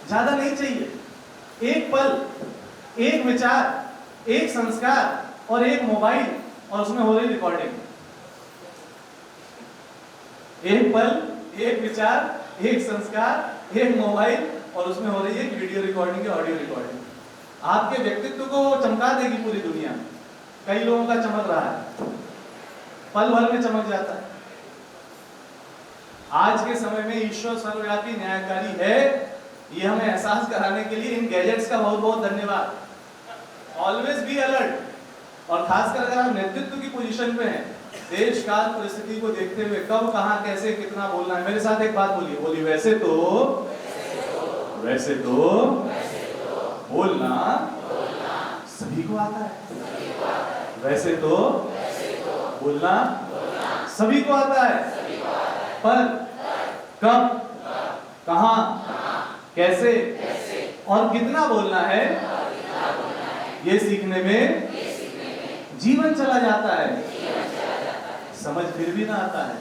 ज्यादा नहीं चाहिए, एक पल, एक विचार, एक संस्कार और एक मोबाइल और उसमें हो रही रिकॉर्डिंग। एक पल, एक विचार, एक संस्कार, एक मोबाइल और उसमें हो रही है वीडियो रिकॉर्डिंग या ऑडियो रिकॉर्डिंग। आपके व्यक्तित्व को चमका देगी पूरी दुनिया। कई लोगों का चमक रहा है, पल भर में चमक जाता है। आज के समय में ईश्वर सर्वव्यापी न्यायकारी है, ये हमें एहसास कराने के लिए इन गैजेट्स का बहुत बहुत धन्यवाद। Always be alert. और खासकर अगर आप नेतृत्व की पोजीशन पे हैं, देश काल परिस्थिति को देखते हुए कब कहां कैसे कितना बोलना है। मेरे साथ एक बात बोलिए, बोलिए वैसे तो बोलना सभी को आता है। वैसे तो बोलना सभी को आता है, पर कब, कहां, कैसे और कितना बोलना है ये सीखने में जीवन चला जाता है, समझ फिर भी ना आता है।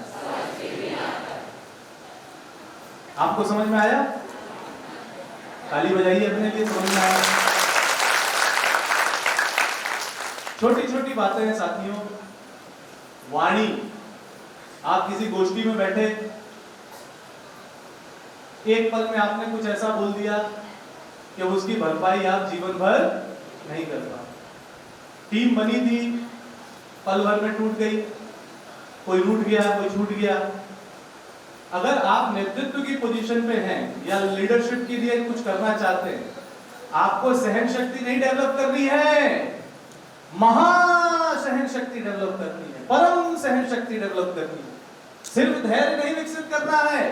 आपको समझ में आया? ताली बजाइए अपने लिए, समझ में आया? छोटी छोटी बातें हैं साथियों। वाणी, आप किसी गोष्ठी में बैठे, एक पल में आपने कुछ ऐसा बोल दिया कि उसकी भरपाई आप जीवन भर नहीं कर पाए। टीम बनी थी, पल भर में टूट गई, कोई रूठ गया, कोई छूट गया। अगर आप नेतृत्व की पोजीशन पे हैं या लीडरशिप के लिए कुछ करना चाहते हैं, आपको सहन शक्ति नहीं डेवलप करनी है, महासहन शक्ति डेवलप करनी है, परम सहन शक्ति डेवलप करनी है। सिर्फ धैर्य नहीं विकसित करना है,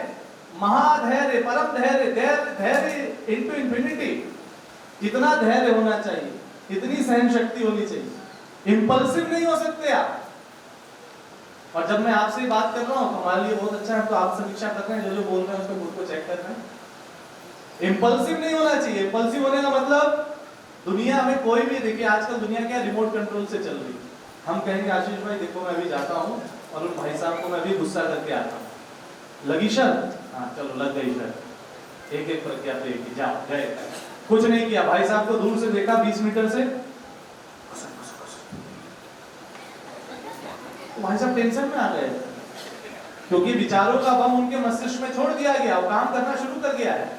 महाधैर्य, परम धैर्य, धैर्य इनटू इंफिनिटी। इतना धैर्य होना चाहिए, इतनी सहन शक्ति होनी चाहिए। इंपल्सिव नहीं हो सकते आप। और जब मैं आपसे बात कर रहा हूं तो हमारे लिए बहुत अच्छा है, तो आप समीक्षा कर रहे हैं, जो बोल रहे हैं उसको खुद को चेक कर रहे हैं। इंपल्सिव नहीं होना चाहिए। इंपल्सिव होने का मतलब दुनिया में कोई भी, देखिए आजकल दुनिया क्या रिमोट कंट्रोल से चल रही है। हम कहेंगे आशीष भाई देखो मैं अभी जाता हूँ और उन भाई साहब को मैं अभी गुस्सा करके आता हूँ, लगी शर्त? हाँ चलो लग गई शर्त। एक एक करके आप देखिए, जाओ गए, कुछ नहीं किया। भाई साहब को दूर से देखा 20 मीटर से, तो भाई साहब टेंशन में आ गए, क्योंकि विचारों का बम उनके मस्तिष्क में छोड़ दिया गया, वो काम करना शुरू कर गया है।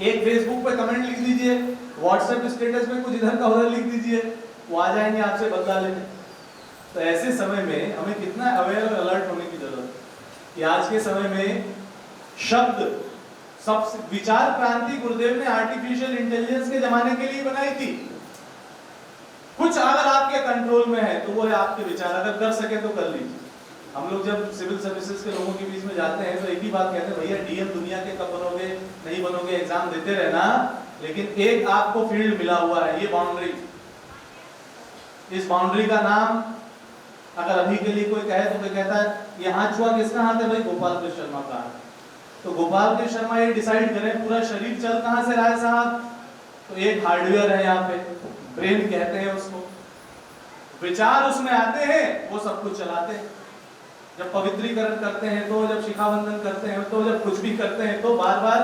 एक फेसबुक पे कमेंट लिख दीजिए, व्हाट्सएप स्टेटस में कुछ इधर का उधर लिख दीजिए, वो आ जाएंगे आपसे बदला लेने। तो ऐसे समय में हमें कितना अवेयर और अलर्ट होने की जरूरत है कि आज के समय में शब्द सब विचार क्रांति गुरुदेव ने आर्टिफिशियल इंटेलिजेंस के जमाने के लिए बनाई थी। कुछ अगर आपके कंट्रोल में है तो वो है आपके विचार, अगर कर सके तो कर लीजिए। हम लोग जब सिविल सर्विसेज के लोगों के बीच में जाते हैं तो एक ही बात कहते हैं, भैया डीएम दुनिया के कब बनोगे, नहीं बनोगे, एग्जाम देते रहना, लेकिन एक आपको फील्ड मिला हुआ है, ये बाउंड्री। इस बाउंड्री का नाम अगर अभी के लिए कोई कहे तो कोई कहता है ये हाथ छुआ किसका हाथ है, भाई गोपाल कृष्ण शर्मा का। तो गोपाल कृष्ण शर्मा ये डिसाइड करें पूरा शरीर चल कहां से रहा है साहब, तो एक हार्डवेयर है यहाँ पे, ब्रेन कहते हैं उसको। विचार उसमें आते हैं, वो सब कुछ चलाते हैं। जब पवित्रीकरण करते हैं तो, जब शिखाबंधन करते हैं तो, जब कुछ भी करते हैं तो बार बार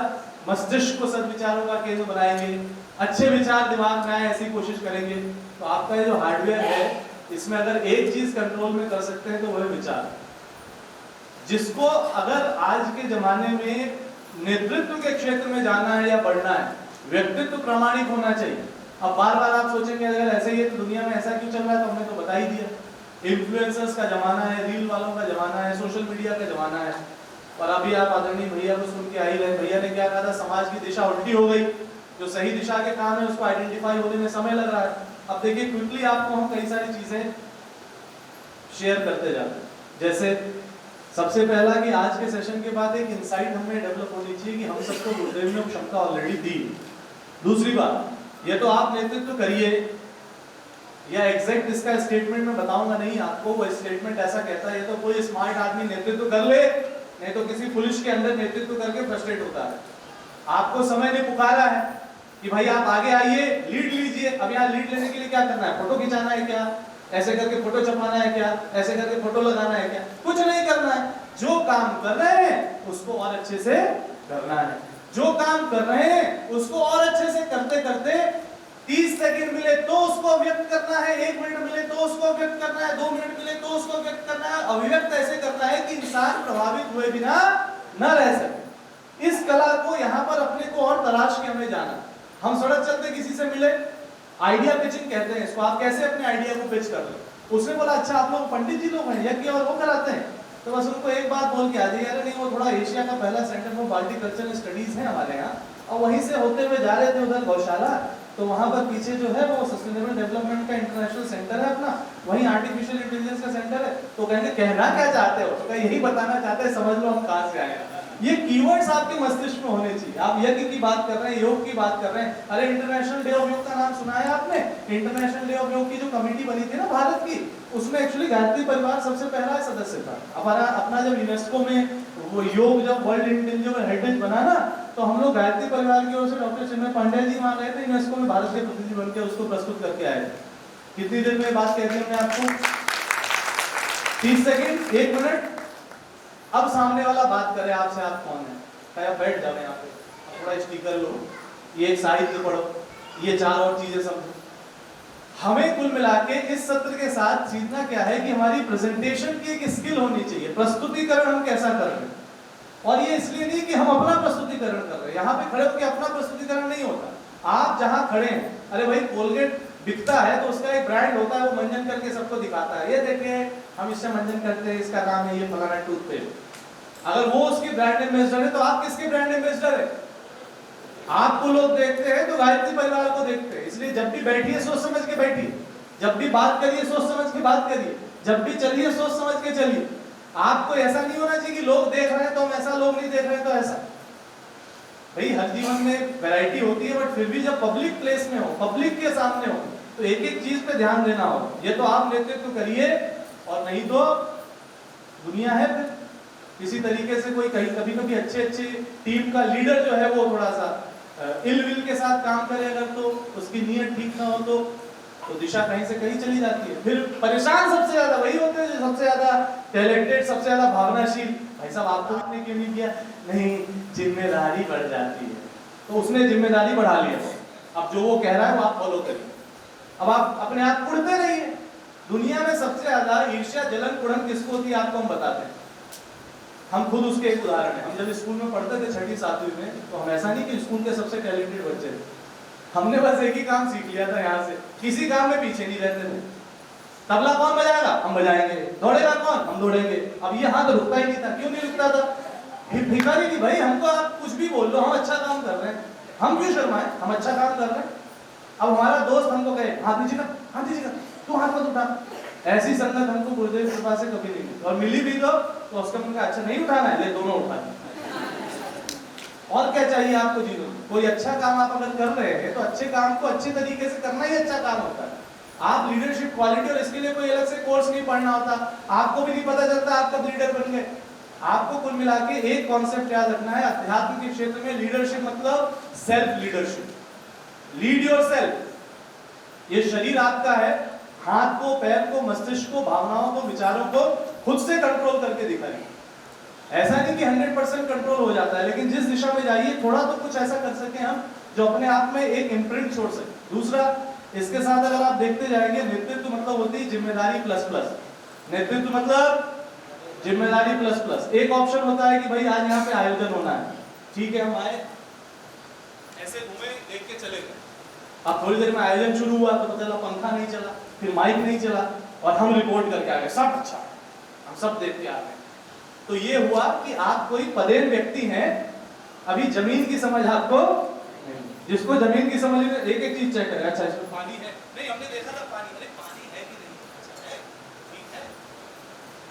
मस्तिष्क को सद्विचारों का केंद्र बनाएंगे, अच्छे विचार दिमाग में आए ऐसी कोशिश करेंगे। तो आपका ये जो हार्डवेयर है, इसमें अगर एक चीज कंट्रोल में कर सकते हैं तो वह विचार, जिसको अगर आज के जमाने में नेतृत्व के क्षेत्र में जाना है या बढ़ना है, व्यक्तित्व प्रामाणिक होना चाहिए। अब बार बार आप सोचेंगे अगर ऐसे ही है तो दुनिया में ऐसा क्यों चल रहा है, तो हमने तो बता ही दिया। इन्फ्लुएंसर्स का जमाना है, रील वालों का जमाना है, सोशल मीडिया का जमाना है। और अभी आप आदरणीय भैया को सुन के आई रहे, भैया ने क्या कहा था, समाज की दिशा उल्टी हो गई, जो सही दिशा के काम है उसको आइडेंटिफाई होने में समय लग रहा है। अब देखिए क्विकली आपको हम कई सारी चीजें शेयर करते जाते हैं। जैसे सबसे पहला कि आज के सेशन के बाद एक इंसाइट हमें डेवलप होनी चाहिए कि हम सबको गुरुदेव ने क्षमता ऑलरेडी दी। दूसरी बात, ये तो आप नेतृत्व करिए, या एग्जैक्ट इसका स्टेटमेंट मैं बताऊंगा नहीं आपको, वो स्टेटमेंट ऐसा कहता है ये तो कोई स्मार्ट आदमी नेतृत्व कर ले, नहीं तो किसी पुलिस के अंदर नेतृत्व करके फ्रस्ट्रेट होता है। आपको समय ने पुकारा है कि भाई आप आगे आइए, लीड लीजिए। अब यहाँ लीड लेने के लिए क्या करना है, फोटो खिंचाना है क्या, ऐसे करके फोटो छपाना है क्या, ऐसे करके फोटो लगाना है क्या, कुछ नहीं करना है। जो काम कर रहे हैं उसको और अच्छे से करना है, जो काम कर रहे हैं उसको और अच्छे से करते करते 30 सेकंड मिले तो उसको व्यक्त करना है, 1 मिनट मिले तो उसको व्यक्त करना है, 2 मिनट मिले तो उसको व्यक्त करना है। अभिव्यक्त ऐसे करना है कि इंसान प्रभावित हुए बिना न रह सके। इस कला को यहाँ पर अपने को और तलाश के हमें जाना। हम सड़क चलते किसी से मिले, आइडिया पिचिंग कहते हैं इसको, आप कैसे अपने आइडिया को पिच कर लो। उसने बोला अच्छा आप लोग पंडित जी लोग हैं, यज्ञ और वो कराते हैं, तो बस उनको एक बात बोल के आ जाइए, अरे नहीं वो थोड़ा एशिया का पहला सेंटर फॉर हॉर्टिकल्चरल स्टडीज है हमारे यहाँ, और वहीं से होते हुए जा रहे थे उधर गौशाला, तो वहां पर पीछे जो है वो सस्टेनेबल डेवलपमेंट का इंटरनेशनल सेंटर है अपना, वहीं आर्टिफिशियल इंटेलिजेंस का सेंटर है। तो कहेंगे कहना क्या चाहते हो, तो कहीं यही बताना चाहते हैं, समझ लो हम कहां से आए। ये कीवर्ड्स आपके मस्तिष्क में होने चाहिए। आप यज्ञ की बात कर रहे हैं, योग की बात कर रहे हैं, अरे इंटरनेशनल डे ऑफ योग का नाम सुना है आपने? इंटरनेशनल डे ऑफ योग की जो कमेटी बनी थी ना भारत की, उसमें एक्चुअली गायत्री परिवार सबसे पहला सदस्य था। हमारा अपना जब यूनेस्को में वो योग जब वर्ल्ड इंटेलिजेंस हेरिटेज बना ना, तो हम लोग गायत्री परिवार की ओर से डॉक्टर चिन्मय पांडे जी वहां गए थे, यूनेस्को में भारत के प्रतिनिधि बनकर उसको प्रस्तुत करके आए थे। कितनी देर में बात कह दी हमने आपको? 30 सेकंड, 1 मिनट। अब सामने वाला बात करे आपसे, आप कौन है, कहे बैठ जाओ यहाँ पे, थोड़ा स्टिकर लो, ये एक साहित्य पढ़ो, ये 4 और चीजें समझो। हमें कुल मिला के इस सत्र के साथ सीखना क्या है कि हमारी प्रेजेंटेशन की एक स्किल होनी चाहिए, प्रस्तुतिकरण हम कैसा कर रहे हैं। और ये इसलिए नहीं कि हम अपना प्रस्तुतिकरण कर रहे हैं, यहाँ पे खड़े होकर अपना प्रस्तुतिकरण नहीं होता। आप जहाँ खड़े हैं, अरे भाई कोलगेट बिकता है तो उसका एक ब्रांड होता है, वो मंजन करके सबको दिखाता है, ये देखिए हम इससे मंजन करते हैं, इसका नाम है ये फलाना टूथपेस्ट। अगर वो उसकी ब्रांड एम्बेसडर है तो आप किसके ब्रांड एम्बेसडर है? आपको लोग देखते हैं तो गायत्री परिवार को देखते हैं। इसलिए जब भी बैठिए सोच समझ के बैठिए, जब भी बात करिए सोच समझ के बात करिए, जब भी चलिए सोच समझ के चलिए। आपको ऐसा नहीं होना चाहिए कि लोग देख रहे हैं तो हम ऐसा, लोग नहीं देख रहे हैं तो ऐसा। भाई हर जीवन में वैरायटी होती है, बट फिर भी जब पब्लिक प्लेस में हो, पब्लिक के सामने हो, तो एक एक चीज पे ध्यान देना हो। ये तो आप नेतृत्व तो करिए, और नहीं तो दुनिया है फिर किसी तरीके से कोई कहीं कभी कभी अच्छे टीम का लीडर जो है वो थोड़ा सा इल विल के साथ काम करे, अगर तो उसकी नीयत ठीक ना हो तो दिशा कहीं से कहीं चली जाती है। फिर परेशान सबसे ज्यादा वही होते हैं जो सबसे ज्यादा टैलेंटेड, सबसे ज्यादा भावनाशील। भाई साहब आपको आपने क्यों नहीं किया? नहीं, जिम्मेदारी बढ़ जाती है, तो उसने जिम्मेदारी बढ़ा लिया। अब जो वो कह रहा है वो आप फॉलो करिए। अब आप अपने आप कुड़ते रहिए। दुनिया में सबसे ज्यादा ईर्ष्या, जलन, कुड़न किसको होती है आपको हम बताते हैं। हम खुद उसके एक उदाहरण है। हम जब स्कूल में पढ़ते थे 6वीं 7वीं में, तो हम ऐसा नहीं कि स्कूल के सबसे टैलेंटेड बच्चे थे, हमने बस एक ही काम सीख लिया था यहाँ से, किसी काम में पीछे नहीं रहते थे। तबला कौन बजाएगा? हम बजाएंगे। दौड़ेगा कौन? हम दौड़ेंगे। अब ये हाथ रुकता ही नहीं था। क्यों नहीं रुकता था? भिखारी नहीं भाई, हमको आप कुछ भी बोल लो, हम अच्छा काम कर रहे हैं, हम क्यों शर्माए, हम अच्छा काम कर रहे हैं। अब हमारा दोस्त हमको कहे हाथ दीजिएगा, हाथ दीजिएगा, तू हाथ मत उठा, ऐसी संगत हमको गुरुदेव कृपा से कभी नहीं मिली, और मिली भी तो उसका उनका अच्छा नहीं उठाना है, ले दोनों उठा। और क्या चाहिए आपको जीवन? कोई अच्छा काम आप अगर कर रहे हैं तो अच्छे काम को अच्छे तरीके से करना ही अच्छा काम होता है। आप लीडरशिप क्वालिटी, और इसके लिए कोई अलग से कोर्स नहीं पढ़ना होता, आपको भी नहीं पता चलता आप कब लीडर बन गए। आपको कुल मिला के एक कॉन्सेप्ट याद रखना है, अध्यात्म के क्षेत्र में लीडरशिप मतलब सेल्फ लीडरशिप। Lead yourself. ये शरीर आपका है, हाथ को, पैर को, मस्तिष्क को, भावनाओं को, विचारों को खुद से कंट्रोल करके दिखाइए। ऐसा नहीं कि 100% कंट्रोल हो जाता है, लेकिन जिस दिशा में जाइए थोड़ा तो कुछ ऐसा कर सके हम जो अपने आप में एक इम्प्रिंट छोड़ सके। दूसरा, इसके साथ अगर आप देखते जाएंगे, नेतृत्व मतलब होती है जिम्मेदारी प्लस प्लस। नेतृत्व मतलब जिम्मेदारी प्लस प्लस। एक ऑप्शन होता है कि भाई आज यहाँ पे आयोजन होना है, ठीक है, हम आए, ऐसे घूमे, देख के चले गए। अब थोड़ी देर में आयोजन शुरू हुआ तो पता चला पंखा नहीं चला, फिर माइक नहीं चला, और हम रिपोर्ट करके आ गए, सब अच्छा, हम सब देख के आ गए। तो ये हुआ कि आप कोई पदेन व्यक्ति हैं, अभी जमीन की समझ आपको नहीं। जिसको जमीन की समझ में, एक एक चीज चेक करें, अच्छा इसमें पानी है, नहीं हमने देखा था पानी, अरे पानी है कि नहीं, अच्छा है, ठीक है,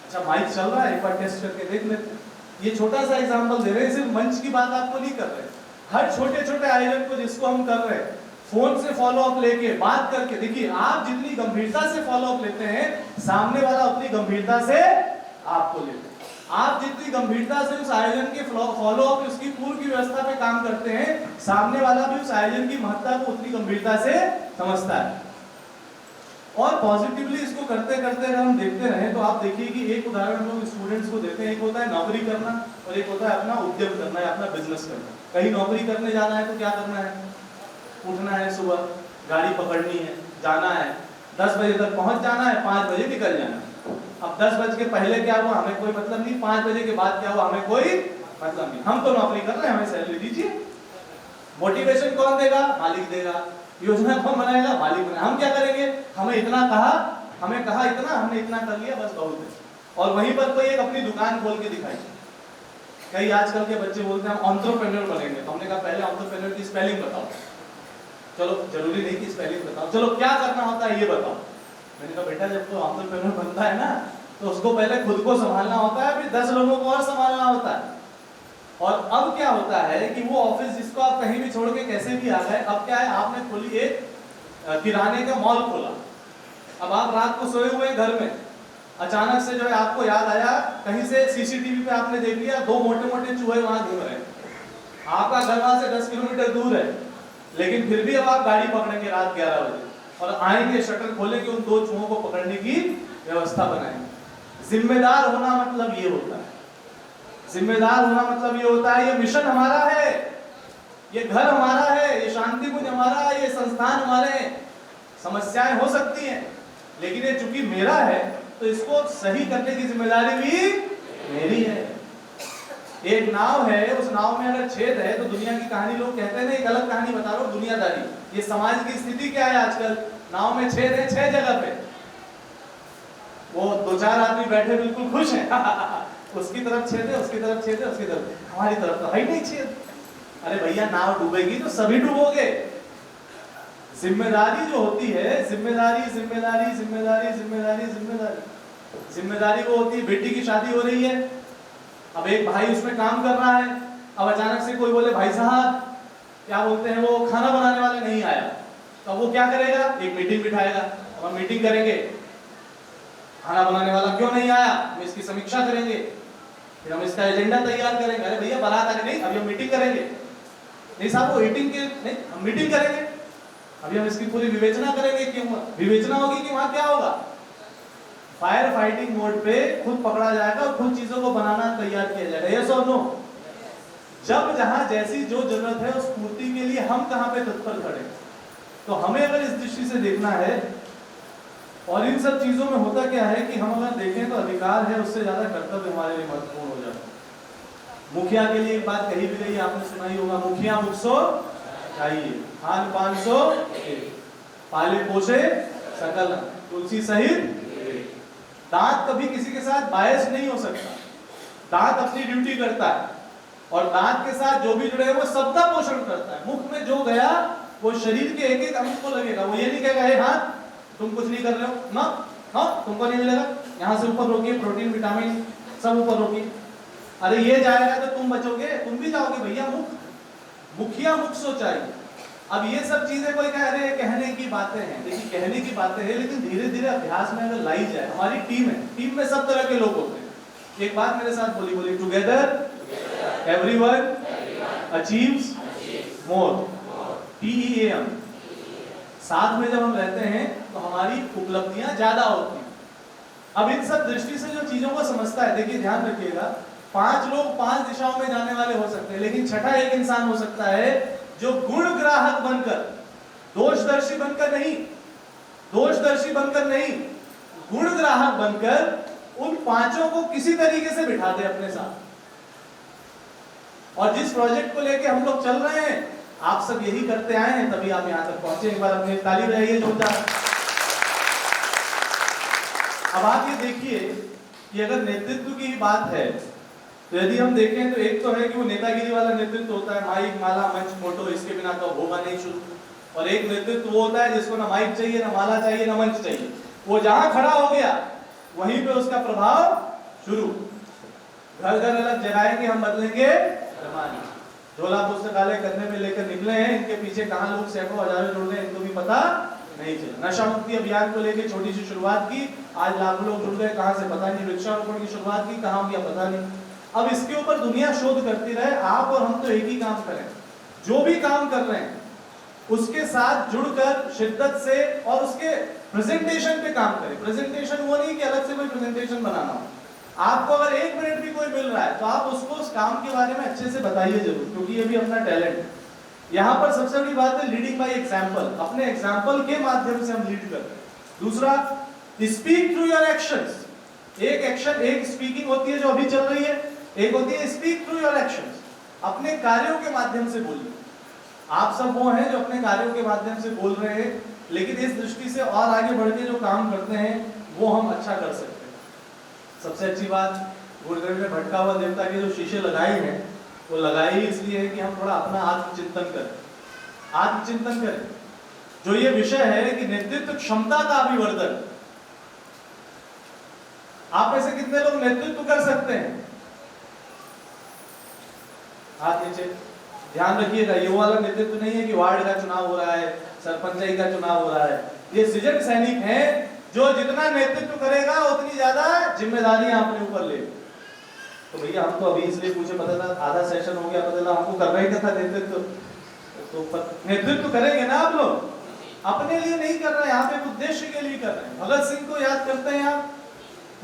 अच्छा माइक चल रहा है, एक बार टेस्ट करके देख लेते हैं। ये छोटा सा एग्जांपल दे रहे हैं, सिर्फ मंच की बात आपको नहीं कर रहे, हर छोटे छोटे आयोजन को जिसको हम कर रहे हैं, फोन से फॉलो अप लेके, बात करके, देखिए आप जितनी गंभीरता से फॉलो अप लेते हैं, सामने वाला उतनी गंभीरता से आपको लेते हैं। आप जितनी गंभीरता से उस आयोजन के फॉलो अप, उसकी पूर्व की व्यवस्था पे काम करते हैं, सामने वाला भी उस आयोजन की महत्ता को उतनी गंभीरता से समझता है। और पॉजिटिवली इसको करते करते अगर हम देखते रहें तो आप देखिए कि एक उदाहरण हम लोग स्टूडेंट्स को देते हैं, एक होता है नौकरी करना और एक होता है अपना उद्यम करना है, अपना बिजनेस करना। कहीं नौकरी करने जाना है तो क्या करना है, उठना है सुबह, गाड़ी पकड़नी है, जाना है, 10 बजे तक पहुंच जाना है, 5 बजे निकल जाना है। अब 10 बज के पहले क्या हुआ हमें कोई मतलब नहीं, 5 बजे के बाद क्या हुआ हमें कोई मतलब नहीं। हम तो नौकरी कर रहे हैं, हमें सैलरी दीजिए। मोटिवेशन कौन देगा, मालिक देगा। योजना कौन बनाएगा, मालिक बनाएगा। हम क्या करेंगे, हमें इतना कहा, हमें कहा इतना, हमने इतना कर लिया, बस बहुत है। और वहीं पर कोई एक अपनी दुकान खोल के दिखाई। कई आजकल के बच्चे बोलते हैं हम एंटरप्रेन्योर बनेंगे, तो हमने कहा पहले एंटरप्रेन्योर की स्पेलिंग बताओ। चलो जरूरी नहीं कि स्पेलिंग बताओ, चलो क्या करना होता है ये बताओ। मैंने कहा बेटा जब तो एंटरप्रेन्योर बनता है ना तो उसको पहले खुद को संभालना होता है, फिर 10 लोगों को और संभालना होता है। और अब क्या होता है कि वो ऑफिस जिसको आप कहीं भी छोड़ के कैसे भी आ गए, अब क्या है आपने खोली एक किराने का मॉल खोला। अब आप रात को सोए हुए घर में, अचानक से जो है आपको याद आया, कहीं से सीसीटीवी पे आपने देख लिया 2 मोटे-मोटे चूहे वहां घूम रहे हैं। आपका घर वहां से 10 किलोमीटर दूर है, लेकिन फिर भी अब आप गाड़ी पकड़ेंगे रात 11 बजे और आएंगे, शटर खोलेंगे, उन 2 चूहों को पकड़ने की व्यवस्था बनाएंगे। जिम्मेदार होना मतलब ये होता है, जिम्मेदार होना मतलब ये होता है, ये मिशन हमारा है, ये घर हमारा है, ये शांति कुंज हमारा है, ये संस्थान हमारे हैं। समस्याएं हो सकती हैं, लेकिन ये चूंकि मेरा है तो इसको सही करने की जिम्मेदारी भी मेरी है। एक नाव है, उस नाव में अगर छेद है तो दुनिया की कहानी लोग कहते हैं ना, एक अलग कहानी बता रहा हूं, दुनियादारी। ये समाज की स्थिति क्या है आजकल, नाव में छेद है 6 जगह पे, वो 2-4 आदमी बैठे बिल्कुल खुश हैं उसकी तरफ छेद है, उसकी तरफ छेद है, उसकी तरफ, हमारी तरफ तो है ही नहीं छेद। अरे भैया नाव डूबेगी तो सभी डूबोगे। जिम्मेदारी जो होती है, जिम्मेदारी जिम्मेदारी जिम्मेदारी जिम्मेदारी जिम्मेदारी जिम्मेदारी वो होती है, बेटी की शादी हो रही है, अब एक भाई उसमें काम कर रहा है, अब अचानक से कोई बोले भाई साहब क्या बोलते हैं वो खाना बनाने वाला नहीं आया, तो वो क्या करेगा, एक मीटिंग बिठाएगा और मीटिंग करेंगे, खाना बनाने वाला क्यों नहीं आया, हम इसकी समीक्षा करेंगे, फिर हम इसका एजेंडा तैयार करेंगे। अरे भैया बारात आ गई, नहीं अभी हम मीटिंग करेंगे, नहीं साहब वो मीटिंग के नहीं हम मीटिंग करेंगे, अभी हम इसकी पूरी विवेचना करेंगे, क्यों विवेचना होगी कि वहां क्या होगा, फायर फाइटिंग मोड पे खुद पकड़ा जाएगा और खुद चीजों को बनाना तैयार किया जाएगा। यस और नो? जब जहां जैसी जो जरूरत है उस पूर्ति के लिए हम कहां पे तत्पर खड़े। तो हमें अगर इस दृष्टि से देखना है, और इन सब चीजों में होता क्या है कि हम अगर देखें तो अधिकार है उससे ज्यादा कर्तव्य हमारे लिए महत्वपूर्ण हो जाता है। मुखिया के लिए एक बात कही भी गई, आपने सुना ही होगा, मुखिया मुखसो चाहिए, खान पान सो पाले पोसे सकल, तुलसी सहित। दांत कभी किसी के साथ बायस नहीं हो सकता, दांत अपनी ड्यूटी करता है और दांत के साथ जो भी जुड़े हैं वो सबका पोषण करता है। मुख में जो गया वो शरीर के एक एक अंग को लगेगा, वो ये नहीं कहेगा हे हाथ तुम कुछ नहीं कर रहे हो ना, हाँ तुमको नहीं मिलेगा, यहाँ से ऊपर रोकिए, प्रोटीन विटामिन सब ऊपर रोकिए, अरे ये जाएगा तो तुम बचोगे, तुम भी जाओगे भैया। मुखिया मुख सो चाहिए। अब ये सब चीजें कोई कह रहे हैं कहने की बातें हैं, देखिए कहने की बातें हैं, लेकिन धीरे धीरे अभ्यास में अगर लाई जाए, हमारी टीम है, टीम में सब तरह के लोग होते हैं। एक बात मेरे साथ बोली, टुगेदर एवरीवन अचीव्स मोर, TEAM। साथ में जब हम रहते हैं तो हमारी उपलब्धियां ज्यादा होती हैं। अब इन सब दृष्टि से जो चीजों को समझता है, देखिए ध्यान रखिएगा, 5 लोग 5 दिशाओं में जाने वाले हो सकते हैं, लेकिन छठा एक इंसान हो सकता है जो गुण ग्राहक बनकर, दोषदर्शी बनकर नहीं, दोषदर्शी बनकर नहीं, गुण ग्राहक बनकर उन 5 को किसी तरीके से बिठा दे अपने साथ। और जिस प्रोजेक्ट को लेके हम लोग चल रहे हैं, आप सब यही करते आए हैं, तभी आप यहां तक पहुंचे। एक बार अपनी ताली बजाइए जोरदार। अब आप ये देखिए कि अगर नेतृत्व की बात है तो यदि हम देखें तो एक तो है कि वो नेतागिरी वाला नेतृत्व होता है, माइक माला मंच फोटो, इसके बिना तो होगा नहीं शुरू। और एक नेतृत्व वो होता है जिसको ना माइक चाहिए, ना माला चाहिए, ना मंच चाहिए, वो जहां खड़ा हो गया वहीं पे उसका प्रभाव शुरू। घर घर अलग जगाएंगे हम, बदलेंगे जमाना। झोला पुस्तकालय करने में लेकर निकले हैं, इनके पीछे कहां लोग सैकड़ों हजारों जुड़ गए इनको भी पता नहीं चला। नशा मुक्ति अभियान को लेकर छोटी सी शुरुआत की, आज लाखों लोग जुड़ गए, कहां से पता नहीं। वृक्षारोपण की शुरुआत की, कहां गया पता नहीं। अब इसके ऊपर दुनिया शोध करती रहे, आप और हम तो एक ही काम करें, जो भी काम कर रहे हैं उसके साथ जुड़कर शिद्दत से और उसके प्रेजेंटेशन पे काम करें। प्रेजेंटेशन वो नहीं कि अलग से कोई प्रेजेंटेशन बनाना हो। आपको अगर 1 मिनट भी कोई मिल रहा है तो आप उसको उस काम के बारे में अच्छे से बताइए जरूर, क्योंकि ये भी अपना टैलेंट है। यहाँ पर सबसे बड़ी बात है लीडिंग बाय एग्जाम्पल। अपने एग्जाम्पल के माध्यम से हम लीड करते हैं। दूसरा, स्पीक थ्रू योर एक्शंस। एक एक्शन, एक स्पीकिंग होती है जो अभी चल रही है, एक होती है स्पीक थ्रू योर एक्शंस। अपने कार्यों के माध्यम से बोलिए। आप सब वो हैं जो अपने कार्यों के माध्यम से बोल रहे हैं, लेकिन इस दृष्टि से और आगे बढ़ के जो काम करते हैं वो हम अच्छा कर सकते हैं। सबसे अच्छी बात, गुरुदेव ने भटका हुआ देवता के जो शीशे लगाए हैं वो लगाई इसलिए है कि हम थोड़ा अपना आत्मचिंतन करें। आत्मचिंतन करें। जो ये विषय है कि नेतृत्व क्षमता का अभिवर्धन, आप में से कितने लोग नेतृत्व कर सकते हैं? हाथ नीचे। ध्यान रखिएगा, ये वाला नेतृत्व नहीं है कि वार्ड का चुनाव हो रहा है, सरपंचाई का चुनाव हो रहा है। ये सृजन सैनिक हैं जो जितना नेतृत्व करेगा उतनी ज्यादा जिम्मेदारियां अपने ऊपर ले। तो भैया हम तो अभी इसलिए पूछे, पता था आधा सेशन हो गया, पता था हमको करना ही था नेतृत्व। तो नेतृत्व करेंगे ना आप लोग, अपने लिए नहीं कर रहे हैं, यहाँ पे उद्देश्य के लिए कर रहे हैं। भगत सिंह को याद करते हैं आप,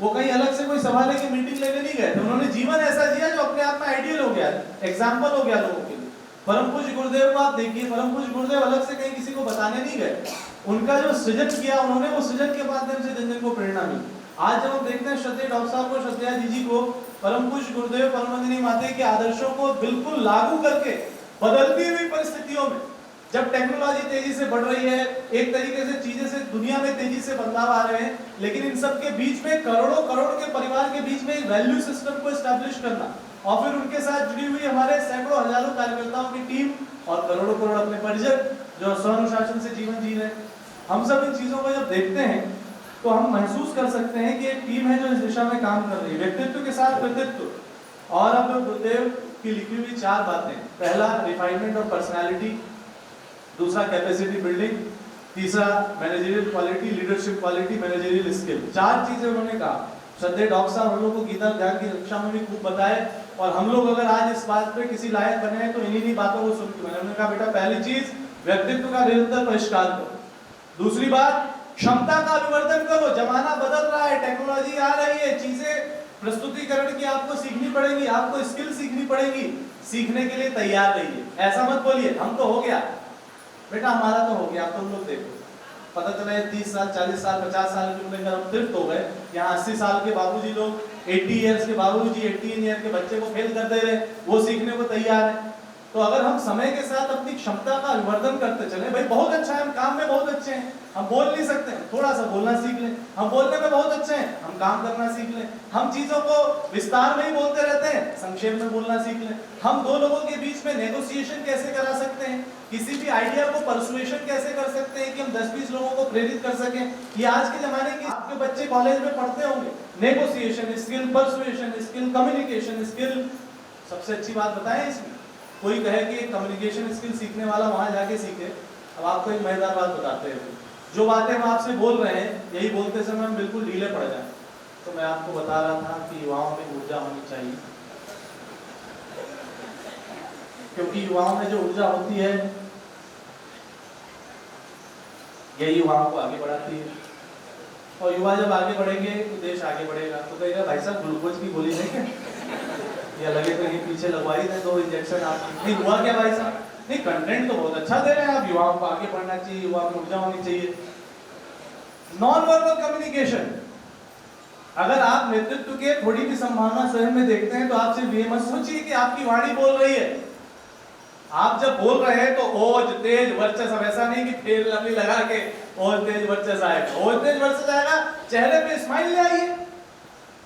वो कहीं अलग से कोई सभा लेके मीटिंग लेने नहीं गए थे। उन्होंने जीवन ऐसा जिया जो अपने आप में आइडियल हो गया, एग्जाम्पल हो गया लोगों के लिए। परम पूज्य गुरुदेव को आप देखिए, परम पूज्य गुरुदेव अलग से कहीं किसी को बताने नहीं गए, उनका जो सृजन किया उन्होंने, वो सृजन के माध्यम से जन जन को प्रेरणा मिली। आज जब हम देखते हैं श्रद्धेय डॉक्टर साहब को, श्रद्धेय जी को, परम पूज्य गुरुदेव परमवंदनीय माता के आदर्शों को बिल्कुल लागू करके बदलती हुई परिस्थितियों में, जब टेक्नोलॉजी तेजी से बढ़ रही है, एक तरीके से चीजें से दुनिया में तेजी से बदलाव आ रहे हैं, लेकिन इन सब के बीच में करोड़ों करोड़ के परिवार के बीच में एक वैल्यू सिस्टम को एस्टैब्लिश करना, और फिर उनके साथ जुड़ी हुई हमारे सैकड़ों हजारों कार्यकर्ताओं की टीम और करोड़ों करोड़ अपने परिजन जो स्वानुशासन से जीवन जी रहे हैं। हम सब इन चीजों को जब देखते हैं तो हम महसूस कर सकते हैं कि एक टीम है जो इस दिशा में काम कर रही है, व्यक्तित्व के साथ कृतित्व। और अब गुरुदेव की लिखी हुई 4 बातें, पहला रिफाइनमेंट और पर्सनालिटी, दूसरा कैपेसिटी बिल्डिंग, तीसरा managerial quality, leadership quality, managerial skill. 4 चीजें उन्होंने कहा। श्रद्धेय डॉक्टर साहब हम लोग को गीता ज्ञान की रक्षा में भी खूब बताए, और हम लोग अगर आज इस बात पे किसी लायक बने हैं तो इन्हीं बातों को सुन के बने। उन्होंने कहा बेटा पहली चीज व्यक्तित्व का निरंतर परिष्कार करो, दूसरी बात क्षमता का अभिवर्धन करो। जमाना बदल रहा है, टेक्नोलॉजी आ रही है, चीजें प्रस्तुतिकरण की आपको सीखनी पड़ेगी, आपको स्किल सीखनी पड़ेगी, सीखने के लिए तैयार रहिए। ऐसा मत बोलिए हम तो हो गया, बेटा हमारा तो हो गया, तुम लोग देखो। पता चला 30 साल 40 साल 50 साल की उम्र में हम तृप्त हो गए, यहाँ 80 साल के बाबूजी लोग 80 इयर्स के बाबूजी 18 ईयर के बच्चे को फेल कर दे रहे, वो सीखने को तैयार है। तो अगर हम समय के साथ अपनी क्षमता का अभिवर्धन करते चले, भाई बहुत अच्छा है, हम काम में बहुत अच्छे हैं, हम बोल नहीं सकते, थोड़ा सा बोलना सीख लें, हम बोलने में बहुत अच्छे हैं, हम काम करना सीख लें, हम चीजों को विस्तार में ही बोलते रहते हैं, संक्षेप में बोलना सीख लें, हम दो लोगों के बीच में नेगोशिएशन कैसे करा सकते हैं, किसी भी आइडिया को परसुएशन कैसे कर सकते हैं कि हम 10-20 लोगों को प्रेरित कर सकें। ये आज के जमाने के आपके बच्चे कॉलेज में पढ़ते होंगे, negotiation skill, persuasion skill, communication skill. सबसे अच्छी बात बताएं इसमें, कोई कहे कि कम्युनिकेशन स्किल सीखने वाला वहां जाके सीखे। अब आपको एक मजेदार बात बताते हैं, जो बातें हम आपसे बोल रहे हैं यही बोलते समय हम बिल्कुल ढीले पड़ जाए। तो मैं आपको बता रहा था कि युवाओं में ऊर्जा होनी चाहिए, क्योंकि युवाओं में जो ऊर्जा होती है यही युवाओं को आगे बढ़ाती है, और युवा जब आगे बढ़ेंगे तो देश आगे बढ़ेगा। तो कहेगा भाई साहब ग्लूकोज की गोली नहीं है, या लगे तो ये पीछे लगवाई दें 2 इंजेक्शन, आप नहीं हुआ क्या भाई साहब? नहीं, कंटेंट तो बहुत अच्छा दे रहे हैं आप, युवाओं को आगे बढ़ना चाहिए, युवा में ऊर्जा होनी चाहिए। नॉन वर्बल कम्युनिकेशन, अगर आप नेतृत्व के थोड़ी भी संभावना स्वयं में देखते हैं तो आप सिर्फ ये मत सोचिए कि आपकी वाणी बोल रही है। आप जब बोल रहे हैं तो ओज तेज वर्चस्व, ऐसा नहीं कि फेर लंबी लगा के ओज तेज वर्चस्व आएगा। ओज तेज वर्चस्व आएगा, चेहरे पे स्माइल ले आइए,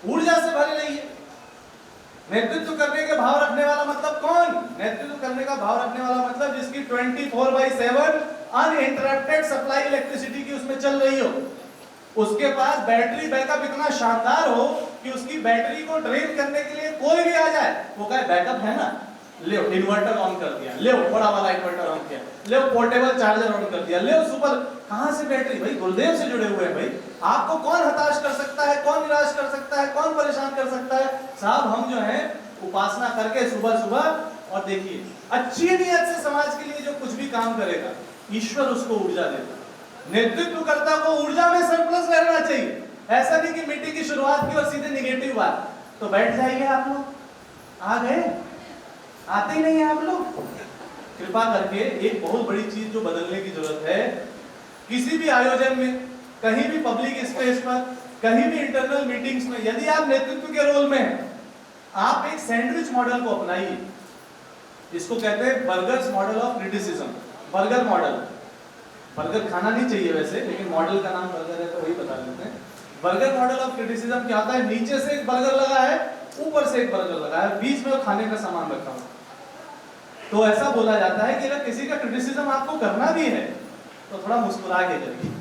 ऊर्जा से भरे रहिए। नेतृत्व करने के भाव रखने वाला मतलब कौन? नेतृत्व करने का भाव रखने वाला मतलब जिसकी 24/7 अनइंटरप्टेड सप्लाई इलेक्ट्रिसिटी की उसमें चल रही हो, उसके पास बैटरी बैकअप इतना शानदार हो कि उसकी बैटरी को ड्रेन करने के लिए कोई भी आ जाए वो कहे बैकअप है ना, ले इन्वर्टर ऑन कर दिया, ले बड़ा वाला इन्वर्टर ऑन किया, ले पोर्टेबल चार्जर ऑन कर दिया, ले सुपर। कहां से बैटरी? भाई गुरुदेव से जुड़े हुए हैं। भाई आपको कौन हताश कर सकता है, कौन निराश कर सकता है, कौन परेशान कर सकता है? साहब हम जो है उपासना करके सुबह सुबह, और देखिए अच्छी नीयत से समाज के लिए जो कुछ भी काम करेगा ईश्वर उसको ऊर्जा देता है। नेतृत्वकर्ता को ऊर्जा में सरप्लस रहना चाहिए। ऐसा नहीं कि मीटिंग की शुरुआत की और सीधे निगेटिव बात, तो बैठ जाइए आप लोग, आ गए, आते ही नहीं है आप लोग। कृपा करके एक बहुत बड़ी चीज जो बदलने की जरूरत है, किसी भी आयोजन में, कहीं भी पब्लिक स्पेस पर, कहीं भी इंटरनल मीटिंग्स में, यदि आप नेतृत्व के रोल में हैं, आप एक सैंडविच मॉडल को अपनाइए। इसको कहते हैं burgers model of criticism. Burger model, burger खाना नहीं चाहिए वैसे, लेकिन मॉडल का नाम बर्गर है तो वही बता देते हैं। बर्गर मॉडल ऑफ क्रिटिसिज्म क्या होता है? नीचे से एक बर्गर लगा है, ऊपर से एक बर्गर लगा है, बीच में खाने का सामान रखा हुआ। तो ऐसा बोला जाता है कि अगर किसी का क्रिटिसिज्म आपको करना भी है तो थोड़ा मुस्कुरा के करिए।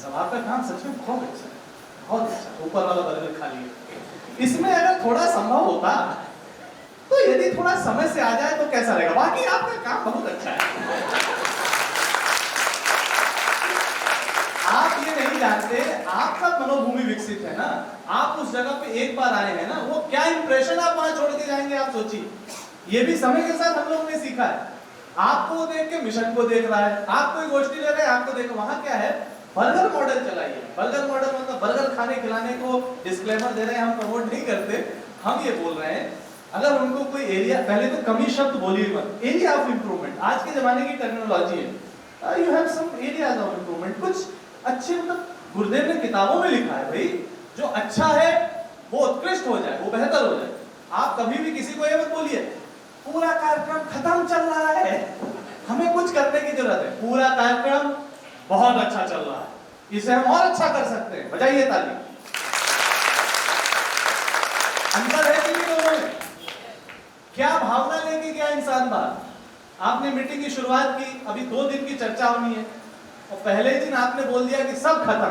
सब आपका काम सच में बहुत अच्छा है, बहुत अच्छा। ऊपर वाला बर्गर खा लिया। इसमें अगर थोड़ा संभव होता तो यदि थोड़ा समय से आ जाए तो कैसा रहेगा? बाकी आपका काम बहुत अच्छा है। आप ये नहीं जानते, आपका मनोभूमि विकसित है ना, आप उस जगह पे एक बार आए हैं ना, वो क्या इंप्रेशन आप वहां छोड़ के जाएंगे, आप सोचिए। ये भी समय के साथ हम लोगों ने सीखा है। आपको देख के मिशन को देख रहा है, आप कोई गोष्ठी ले रहे हैं, आपको देख, वहां क्या है, बर्गर मॉडल चलाइए। बर्गर मॉडल मतलब बर्गर खाने खिलाने को डिस्क्लेमर दे रहे हैं, हम प्रमोट नहीं करते, हम ये बोल रहे हैं अगर उनको कोई एरिया, पहले तो कमी शब्द बोलिए मत, एरिया ऑफ इंप्रूवमेंट आज के जमाने की टर्मिनोलॉजी है। You have some areas of improvement. कुछ अच्छे, मतलब गुरुदेव ने किताबों में लिखा है भाई, जो अच्छा है वो उत्कृष्ट हो जाए, वो बेहतर हो जाए। आप कभी भी किसी को ये मत बोलिए पूरा कार्यक्रम खत्म चल रहा है, हमें कुछ करने की जरूरत है। पूरा कार्यक्रम बहुत अच्छा चल रहा है, इसे हम और अच्छा कर सकते हैं, बजाइए ताली। अंतर है कि नहीं लोगों में? क्या भावना लेके गया इंसान बाहर? आपने मीटिंग की शुरुआत की, अभी 2 दिन की चर्चा होनी है और पहले ही दिन आपने बोल दिया कि सब खत्म।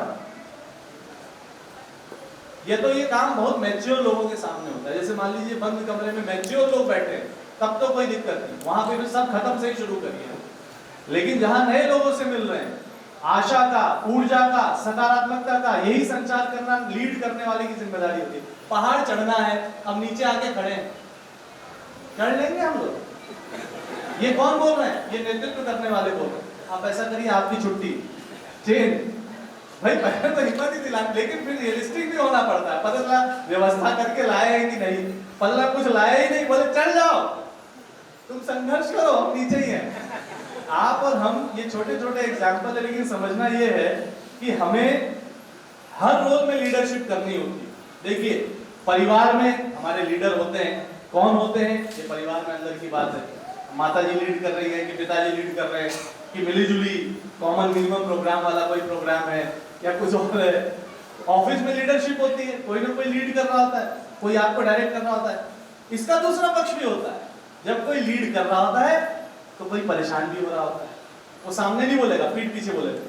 ये काम बहुत मैच्योर लोगों के सामने होता है। जैसे मान लीजिए बंद कमरे में मैच्योर लोग बैठे हैं, तब तो कोई दिक्कत नहीं, वहां पे भी सब खत्म से ही शुरू करिए। लेकिन जहां नए लोगों से मिल रहे हैं, आशा का, ऊर्जा का, सकारात्मकता का यही संचार करना लीड करने वाले की जिम्मेदारी होती है। पहाड़ चढ़ना है, अब नीचे आके खड़े हैं, चढ़ लेंगे हम लोग। ये कौन बोल रहे हैं? ये नेतृत्व करने वाले बोल रहे हैं। आप ऐसा करिए, आपकी छुट्टी चेंज। भाई पहले तो हिम्मत ही दिला, लेकिन फिर रियलिस्टिक भी होना पड़ता है। पता चला व्यवस्था करके लाए हैं कि नहीं, पता कुछ लाया ही नहीं, बोले चढ़ जाओ, तुम संघर्ष करो, हम नीचे ही हैं। आप और हम ये छोटे छोटे एग्जाम्पल है, लेकिन समझना ये है कि हमें हर रोल में लीडरशिप करनी होती है। देखिए परिवार में हमारे लीडर होते हैं, कौन होते हैं? ये परिवार में अंदर की बात है। माता जी लीड कर रही है कि पिताजी लीड कर रहे हैं, कि मिलीजुली कॉमन मिनिमम प्रोग्राम वाला कोई प्रोग्राम है या कुछ और है। ऑफिस में लीडरशिप होती है, कोई ना कोई लीड कर रहा होता है, कोई आपको डायरेक्ट कर रहा होता है। इसका दूसरा पक्ष भी होता है, जब कोई लीड कर रहा होता है तो कोई परेशान भी हो रहा होता है। वो सामने नहीं बोलेगा, पीठ पीछे बोलेगा,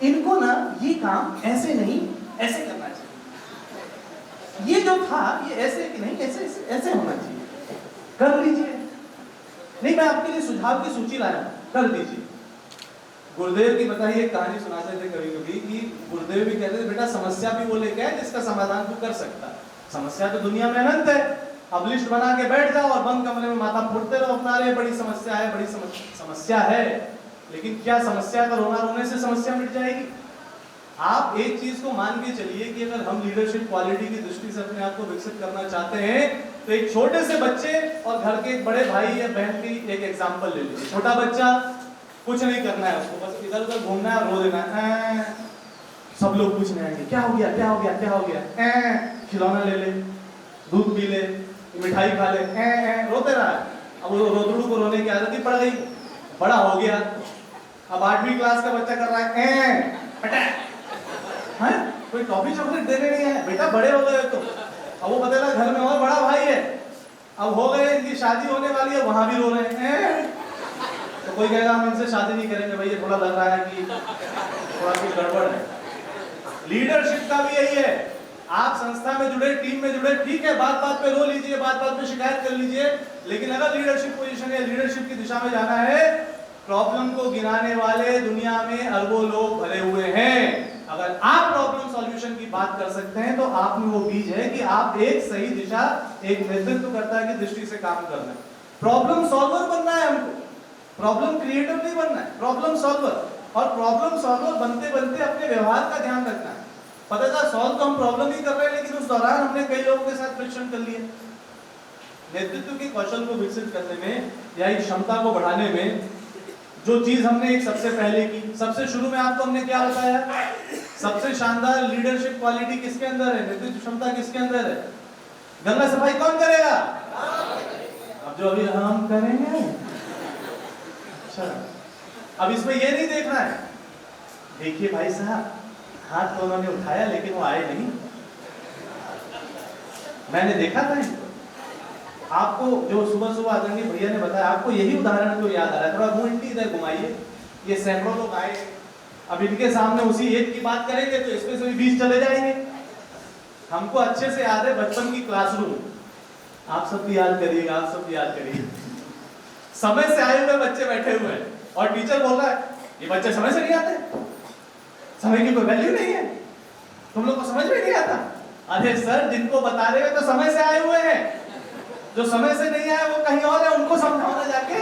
इनको ना ये काम ऐसे नहीं ऐसे करना चाहिए, ये जो था ये ऐसे कि नहीं ऐसे ऐसे होना चाहिए, कर लीजिए। नहीं, मैं आपके लिए सुझाव की सूची लाया, कर दीजिए। गुरुदेव की बताइए कहानी सुनाते थे कभी कभी कि गुरुदेव भी कहते थे बेटा समस्या भी वो लेके आए जिसका समाधान तू कर सकता है। समस्या तो दुनिया में अनंत है, अब लिस्ट बना के बैठ जाओ और बंद कमरे में माथा फूटते रहो अपना, अरे बड़ी समस्या है, बड़ी समस्या है। लेकिन क्या समस्या का रोना रोने से समस्या मिट जाएगी? आप एक चीज को मान के चलिए कि अगर हम लीडरशिप क्वालिटी की दृष्टि से अपने आप को विकसित करना चाहते हैं तो एक छोटे से बच्चे और घर के एक बड़े भाई या बहन की एक एग्जांपल ले लीजिए। छोटा बच्चा, कुछ नहीं करना है उसको, बस इधर उधर घूमना है, रो देना है। सब लोग पूछने आएंगे क्या हो गया क्या हो गया क्या हो गया, खिलौना ले ले, दूध पी ले, मिठाई खा ले, रोते रहा। अब वो रोतड़ू को रोने की आदत ही पड़ गई, बड़ा हो गया, अब 8वीं क्लास का बच्चा कर रहा है कोई टॉफी चॉकलेट देने नहीं है, बेटा बड़े हो गए तो। अब वो पता लगा घर में और बड़ा भाई है, अब हो गए, इनकी शादी होने वाली है, वहां भी रो रहे हैं। तो कोई कहेगा हम इनसे शादी नहीं करेंगे, भाई ये थोड़ा लग रहा है कि थोड़ा कुछ गड़बड़ है। लीडरशिप का भी यही है, आप संस्था में जुड़े, टीम में जुड़े, ठीक है, बात बात पे रो लीजिए, बात बात पे शिकायत कर लीजिए, लेकिन अगर लीडरशिप पोजीशन या लीडरशिप की दिशा में जाना है, प्रॉब्लम को गिनाने वाले दुनिया में अरबों लोग भरे हुए हैं। अगर आप प्रॉब्लम सॉल्यूशन की बात कर सकते हैं तो आप में वो बीज है कि आप एक सही दिशा, एक नेतृत्वकर्ता की दृष्टि से काम कर रहे हैं। प्रॉब्लम सॉल्वर बनना है हमको, प्रॉब्लम क्रिएटर नहीं बनना है, प्रॉब्लम सॉल्वर। और प्रॉब्लम सॉल्वर बनते बनते अपने व्यवहार का ध्यान रखना है। पता था सॉल्व तो हम प्रॉब्लम ही कर रहे हैं, लेकिन उस दौरान हमने कई लोगों के साथ फ्रिक्शन कर लिया। नेतृत्व के कौशल को विकसित करने में या एक क्षमता को बढ़ाने में जो चीज हमने एक सबसे पहले की, सबसे शुरू में आपको हमने क्या बताया, सबसे शानदार लीडरशिप क्वालिटी किसके अंदर है, नेतृत्व क्षमता किसके अंदर है? गंगा सफाई कौन करेगा? अब जो अभी हम करेंगे। अच्छा, अब इसमें ये नहीं देखना है, देखिए भाई साहब हाथ तो उन्होंने उठाया लेकिन वो आए नहीं, मैंने देखा था इनको। आपको जो सुबह सुबह आदरणीय भैया ने बताया, आपको यही उदाहरण क्यों याद आ रहा है? थोड़ा घूंटी इधर घुमाइए, ये सैकड़ों लोग आए, अब इनके सामने उसी एक की बात करेंगे तो इसमें से भी 20 चले जाएंगे। हमको अच्छे से याद है बचपन की क्लासरूम, आप सब भी याद करिएगा, आप सब भी याद करिए। समय से आए हुए बच्चे बैठे हुए हैं और टीचर बोल रहा है ये बच्चे समय से नहीं आते, समय की कोई वैल्यू नहीं है, तुम लोग को समझ में नहीं आता। अरे सर, जिनको बता रहे हो तो समय से आए हुए हैं, जो समय से नहीं आए वो कहीं और है, उनको समझाओ ना जाके।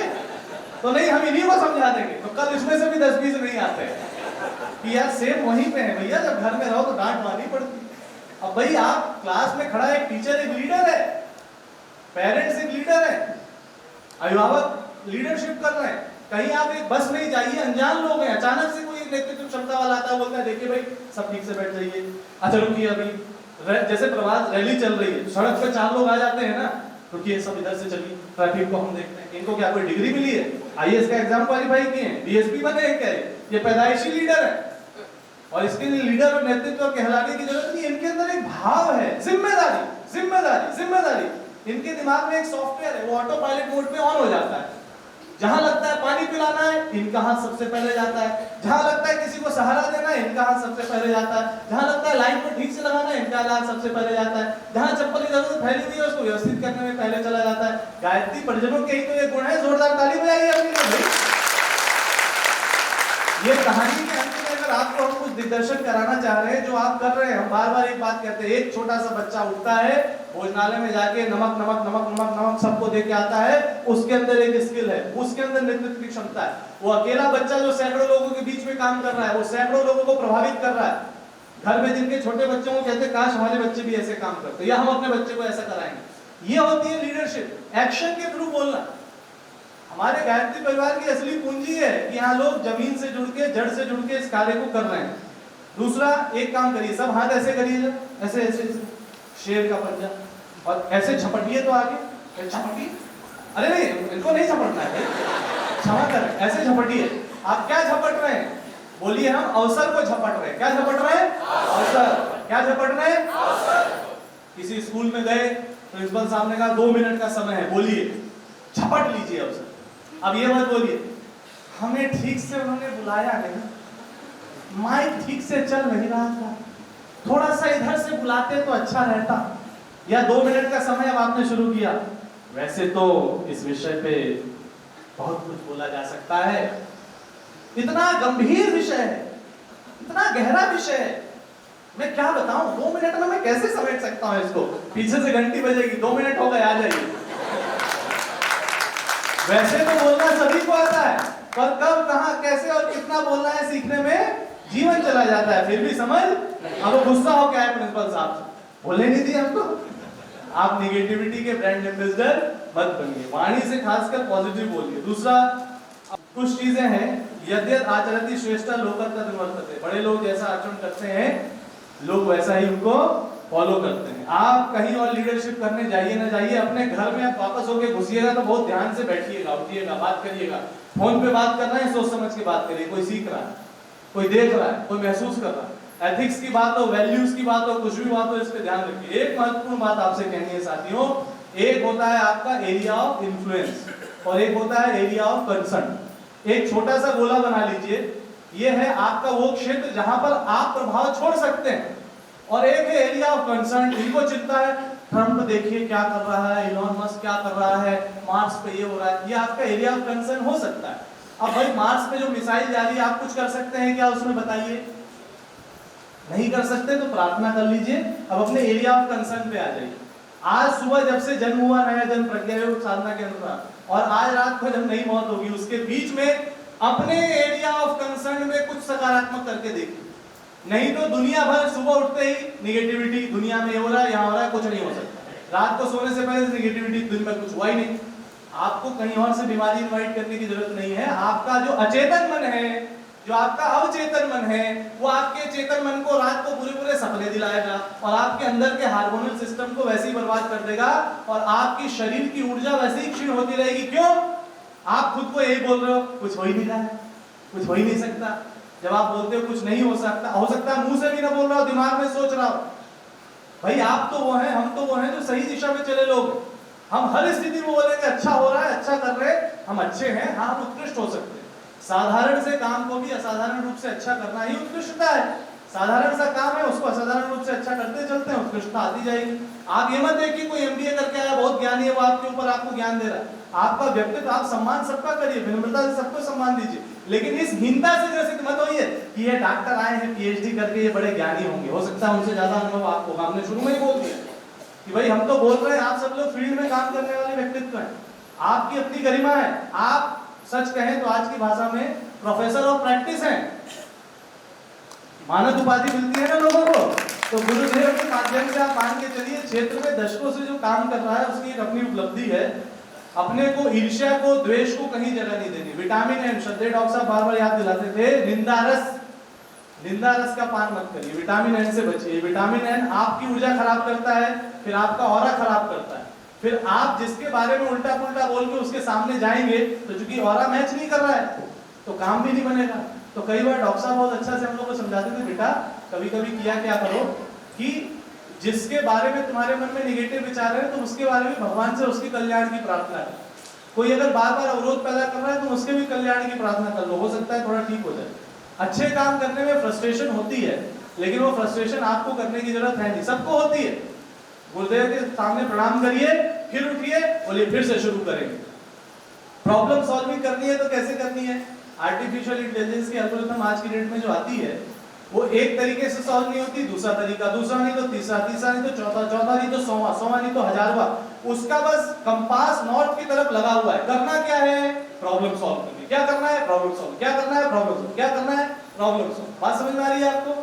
तो नहीं, हम इन्हीं को समझा देंगे, तो कल इसमें से भी 10-20 नहीं आते कि यार सेम वहीं पे है भैया, जब घर में रहो तो डांट मारनी पड़ती। अब भाई आप क्लास में खड़ा एक टीचर एक लीडर है, पेरेंट्स एक लीडर है, अभिभावक लीडरशिप कर रहे हैं। कहीं आप एक बस में जाइए, अनजान लोग हैं, अचानक से कोई एक नेतृत्व क्षमता वाला आता है, बोलता है देखिए भाई सब ठीक से बैठ जाइए, अच्छा रुकिए, अभी जैसे प्रभात रैली चल रही है, सड़क पे 4 लोग आ जाते हैं ना, रुकिए सब इधर से चलिए, ट्रैफिक को हम देखते हैं। इनको क्या कोई डिग्री मिली है? आईएएस का एग्जाम क्वालिफाई किए हैं, डीएसपी बने हैं क्या? ये पैदाइशी लीडर है, और इसके लिए लीडर और नेतृत्व कहलाने की जरूरत नहीं। इनके अंदर एक भाव है, जिम्मेदारी जिम्मेदारी जिम्मेदारी। इनके दिमाग में एक सॉफ्टवेयर है, वो ऑटो पायलट मोड पे ऑन हो जाता है। जहां लगता है पानी पिलाना है, इनका हाथ सबसे पहले जाता है। जहां लगता है किसी को सहारा देना है, इनका हाथ सबसे पहले जाता है। जहां लगता है लाइन को ठीक से लगाना है, इनका हाथ सबसे पहले जाता है। जहां चप्पल इधर उधर फैली हुई है, उसको व्यवस्थित करने में पहले चला जाता है। गायत्री परिजनों के ही तो ये गुण है, जोरदार ताली बजाइए अपनी लिए। ये कहानी के अंत में अगर आपको हम कुछ दिग्दर्शन कराना चाह रहे हैं, जो आप कर रहे हैं, हम बार बार एक बात कहते हैं, एक छोटा सा बच्चा उठता है, भोजनालय में जाके नमक नमक नमक नमक नमक सबको दे के आता है, उसके अंदर एक स्किल है, उसके अंदर नेतृत्व की क्षमता है। वो अकेला बच्चा जो सैकड़ों लोगों के बीच में काम कर रहा है, वो सैकड़ों लोगों को प्रभावित कर रहा है। घर में जिनके छोटे बच्चों को कहते हैं काश हमारे बच्चे भी ऐसे काम करते, या हम अपने बच्चे को ऐसा कराएंगे। ये होती है लीडरशिप, एक्शन के थ्रू बोलना। हमारे गायत्री परिवार की असली पूंजी है कि यहाँ लोग जमीन से जुड़ के, जड़ से जुड़ के इस कार्य को कर रहे हैं। दूसरा, एक काम करिए, सब हाथ ऐसे करिए, ऐसे ऐसे शेर का पंजा, और ऐसे झपटिए तो आगे झपटिए। अरे नहीं, इनको नहीं झपटना है, क्षमा करें, ऐसे झपटिए। आप क्या झपट रहे हैं? बोलिए, हम अवसर को झपट रहे हैं। क्या झपट रहे हैं? अवसर। क्या झपट रहे हैं? किसी स्कूल में गए, प्रिंसिपल साहब ने कहा 2 मिनट का समय है, बोलिए, झपट लीजिए अवसर। अब ये मत बोलिए हमें ठीक से उन्होंने बुलाया नहीं, माइक ठीक से चल नहीं रहा था, थोड़ा सा इधर से बुलाते तो अच्छा रहता, या 2 मिनट का समय अब आपने शुरू किया। वैसे तो इस विषय पे बहुत कुछ बोला जा सकता है, इतना गंभीर विषय है, इतना गहरा विषय है, मैं क्या बताऊं, 2 मिनट में मैं कैसे समेट सकता हूं इसको? पीछे से घंटी बजेगी, 2 मिनट हो गए, आ जाइए। वैसे तो बोलना सभी को आता है, पर कब, कहां, कैसे और कितना बोलना है सीखने में जीवन चला जाता है, फिर भी समझ। अब वो गुस्सा हो क्या है प्रिंसिपल साहब से, बोलने नहीं दिया हमको। आप निगेटिविटी के ब्रांड एम्बेसडर मत बनिए, वाणी से खासकर पॉजिटिव बोलिए। दूसरा, कुछ चीजें हैं, यद्यत आचरति श्रेष्ठ लोकं तद वर्तते, बड़े लोग जैसा आचरण करते हैं लोग वैसा ही उनको फॉलो करते हैं। आप कहीं और लीडरशिप करने जाइए ना जाइए, अपने घर में आप वापस होके घुसिएगा तो बहुत ध्यान से बैठिएगा, उठिएगा, बात करिएगा। फोन पे बात कर रहे हैं, सोच समझ के बात करिए, कोई सीख रहा है, कोई देख रहा है, कोई महसूस कर रहा है। एथिक्स की बात हो, वैल्यूज की बात हो, कुछ भी बात हो, इस पे ध्यान रखिए। एक महत्वपूर्ण बात आपसे कहनी है साथियों, एक होता है आपका एरिया ऑफ इन्फ्लुएंस और एक होता है एरिया ऑफ कंसर्न। एक छोटा सा गोला बना लीजिए, ये है आपका वो क्षेत्र जहां पर आप प्रभाव छोड़ सकते हैं, और एक है एरिया ऑफ कंसर्न। इनको चिंता है, ट्रंप देखिए क्या कर रहा है, इलॉन मस्क क्या कर रहा है, मार्स पे ये हो रहा है, ये आपका एरिया ऑफ कंसर्न हो सकता है। अब भाई मार्स पे जो मिसाइल जा रही है, आप कुछ कर सकते हैं क्या उसमें, बताइए? नहीं कर सकते तो प्रार्थना कर लीजिए, अब अपने एरिया ऑफ कंसर्न पे आ जाइए। आज सुबह जब से जन्म हुआ नया जन्म प्रज्ञा योग साधना के अनुसार, और आज रात को जब नई मौत होगी उसके बीच में अपने एरिया ऑफ कंसर्न में कुछ सकारात्मक करके देखिए। नहीं तो दुनिया भर सुबह उठते ही निगेटिविटी, दुनिया में हो रहा है, यहाँ हो रहा है, कुछ नहीं हो सकता। रात को सोने से पहले निगेटिविटी, दिन में कुछ हुआ ही नहीं। आपको कहीं और से बीमारी इनवाइट करने की जरूरत नहीं है। आपका जो अचेतन मन है, जो आपका अवचेतन मन है, वो आपके चेतन मन को रात को पूरे पूरे सपने दिलाएगा और आपके अंदर के हार्मोनल सिस्टम को वैसे ही बर्बाद कर देगा और आपकी शरीर की ऊर्जा वैसे ही क्षीण होती रहेगी। क्यों? आप खुद को यही बोल रहे हो कुछ हो ही नहीं रहा है, कुछ हो ही नहीं सकता। जब आप बोलते हो कुछ नहीं हो सकता मुंह से भी ना बोल रहा हो, दिमाग में सोच रहा हो। भाई आप तो वो हैं, हम तो वो हैं जो सही दिशा में चले लोग। हम हर स्थिति में बोलेंगे अच्छा हो रहा है, अच्छा कर रहे हैं, हम अच्छे हैं, हाँ हम उत्कृष्ट हो सकते हैं। साधारण से काम को भी असाधारण रूप से अच्छा करना ही उत्कृष्टता है। साधारण सा काम है, उसको असाधारण रूप से अच्छा करते चलते हैं, उत्कृष्टता आती जाएगी। आप ये मत देखिए कोई एमबीए करके आया बहुत ज्ञानी है, वो आपके ऊपर आपको ज्ञान दे रहा है। आपका व्यक्तित्व, आप सम्मान सबका करिए, विनम्रता से सबको सम्मान दीजिए, लेकिन इस हीनता से ग्रसित मत होइए कि ये डॉक्टर आए हैं पीएचडी करके, ये बड़े ज्ञानी होंगे, हो सकता है उनसे ज्यादा अनुभव आपको। हमने शुरू में ही बोल दिया कि भाई हम तो बोल रहे हैं, आप सब लोग फील्ड में काम करने वाले व्यक्तित्व हैं, आपकी अपनी गरिमा है। आप सच कहें तो आज की भाषा में प्रोफेसर ऑफ प्रैक्टिस हैं। मानद उपाधि मिलती है ना लोगों को, तो गुरुदेव के माध्यम से आप मान के चलिए क्षेत्र में दशकों से जो काम कर रहा है उसकी एक अपनी उपलब्धि है। अपने को ईर्ष्या को, द्वेष को कहीं जगह नहीं देनी। विटामिन एन, श्रद्धेय डॉक्टर साहब बार बार याद दिलाते थे, निंदा रस का पान मत करिए, विटामिन एन से बचिए। विटामिन एन आपकी ऊर्जा खराब करता है, फिर आपका ऑरा खराब करता है, फिर आप जिसके बारे में उल्टा पुल्टा बोल के उसके सामने जाएंगे तो चूंकि ऑरा मैच नहीं कर रहा है तो काम भी नहीं बनेगा। तो कई बार डॉक्टर साहब बहुत अच्छा से हम लोग को समझाते थे, बेटा कभी कभी किया क्या करो कि जिसके बारे में तुम्हारे मन में नेगेटिव विचार है तुम उसके बारे में भगवान से उसके कल्याण की प्रार्थना करो। कोई अगर बार बार अवरोध पैदा कर रहा है तुम उसके भी कल्याण की प्रार्थना कर लो, हो सकता है थोड़ा ठीक हो जाए। अच्छे काम करने में फ्रस्ट्रेशन होती है, लेकिन वो फ्रस्ट्रेशन आपको करने की जरूरत है नहीं, सबको होती है। गुरुदेव के सामने प्रणाम करिए, फिर उठिए, बोलिए फिर से शुरू करेंगे। प्रॉब्लम सॉल्विंग करनी है तो कैसे करनी है? आर्टिफिशियल इंटेलिजेंस की एल्गोरिथम आज की डेट में जो आती है वो एक तरीके से सॉल्व नहीं होती, दूसरा तरीका, दूसरा नहीं तो तीसरा, तीसरा नहीं तो चौथा, चौथा नहीं तो 100वां, 100वां नहीं तो 1000वां। उसका बस कंपास नॉर्थ की तरफ लगा हुआ है। करना क्या है? प्रॉब्लम सॉल्व करनी। क्या करना है? Problem solve. क्या करना है? Problem solve. क्या करना है? Problem solve. बात समझ में आ रही है आपको?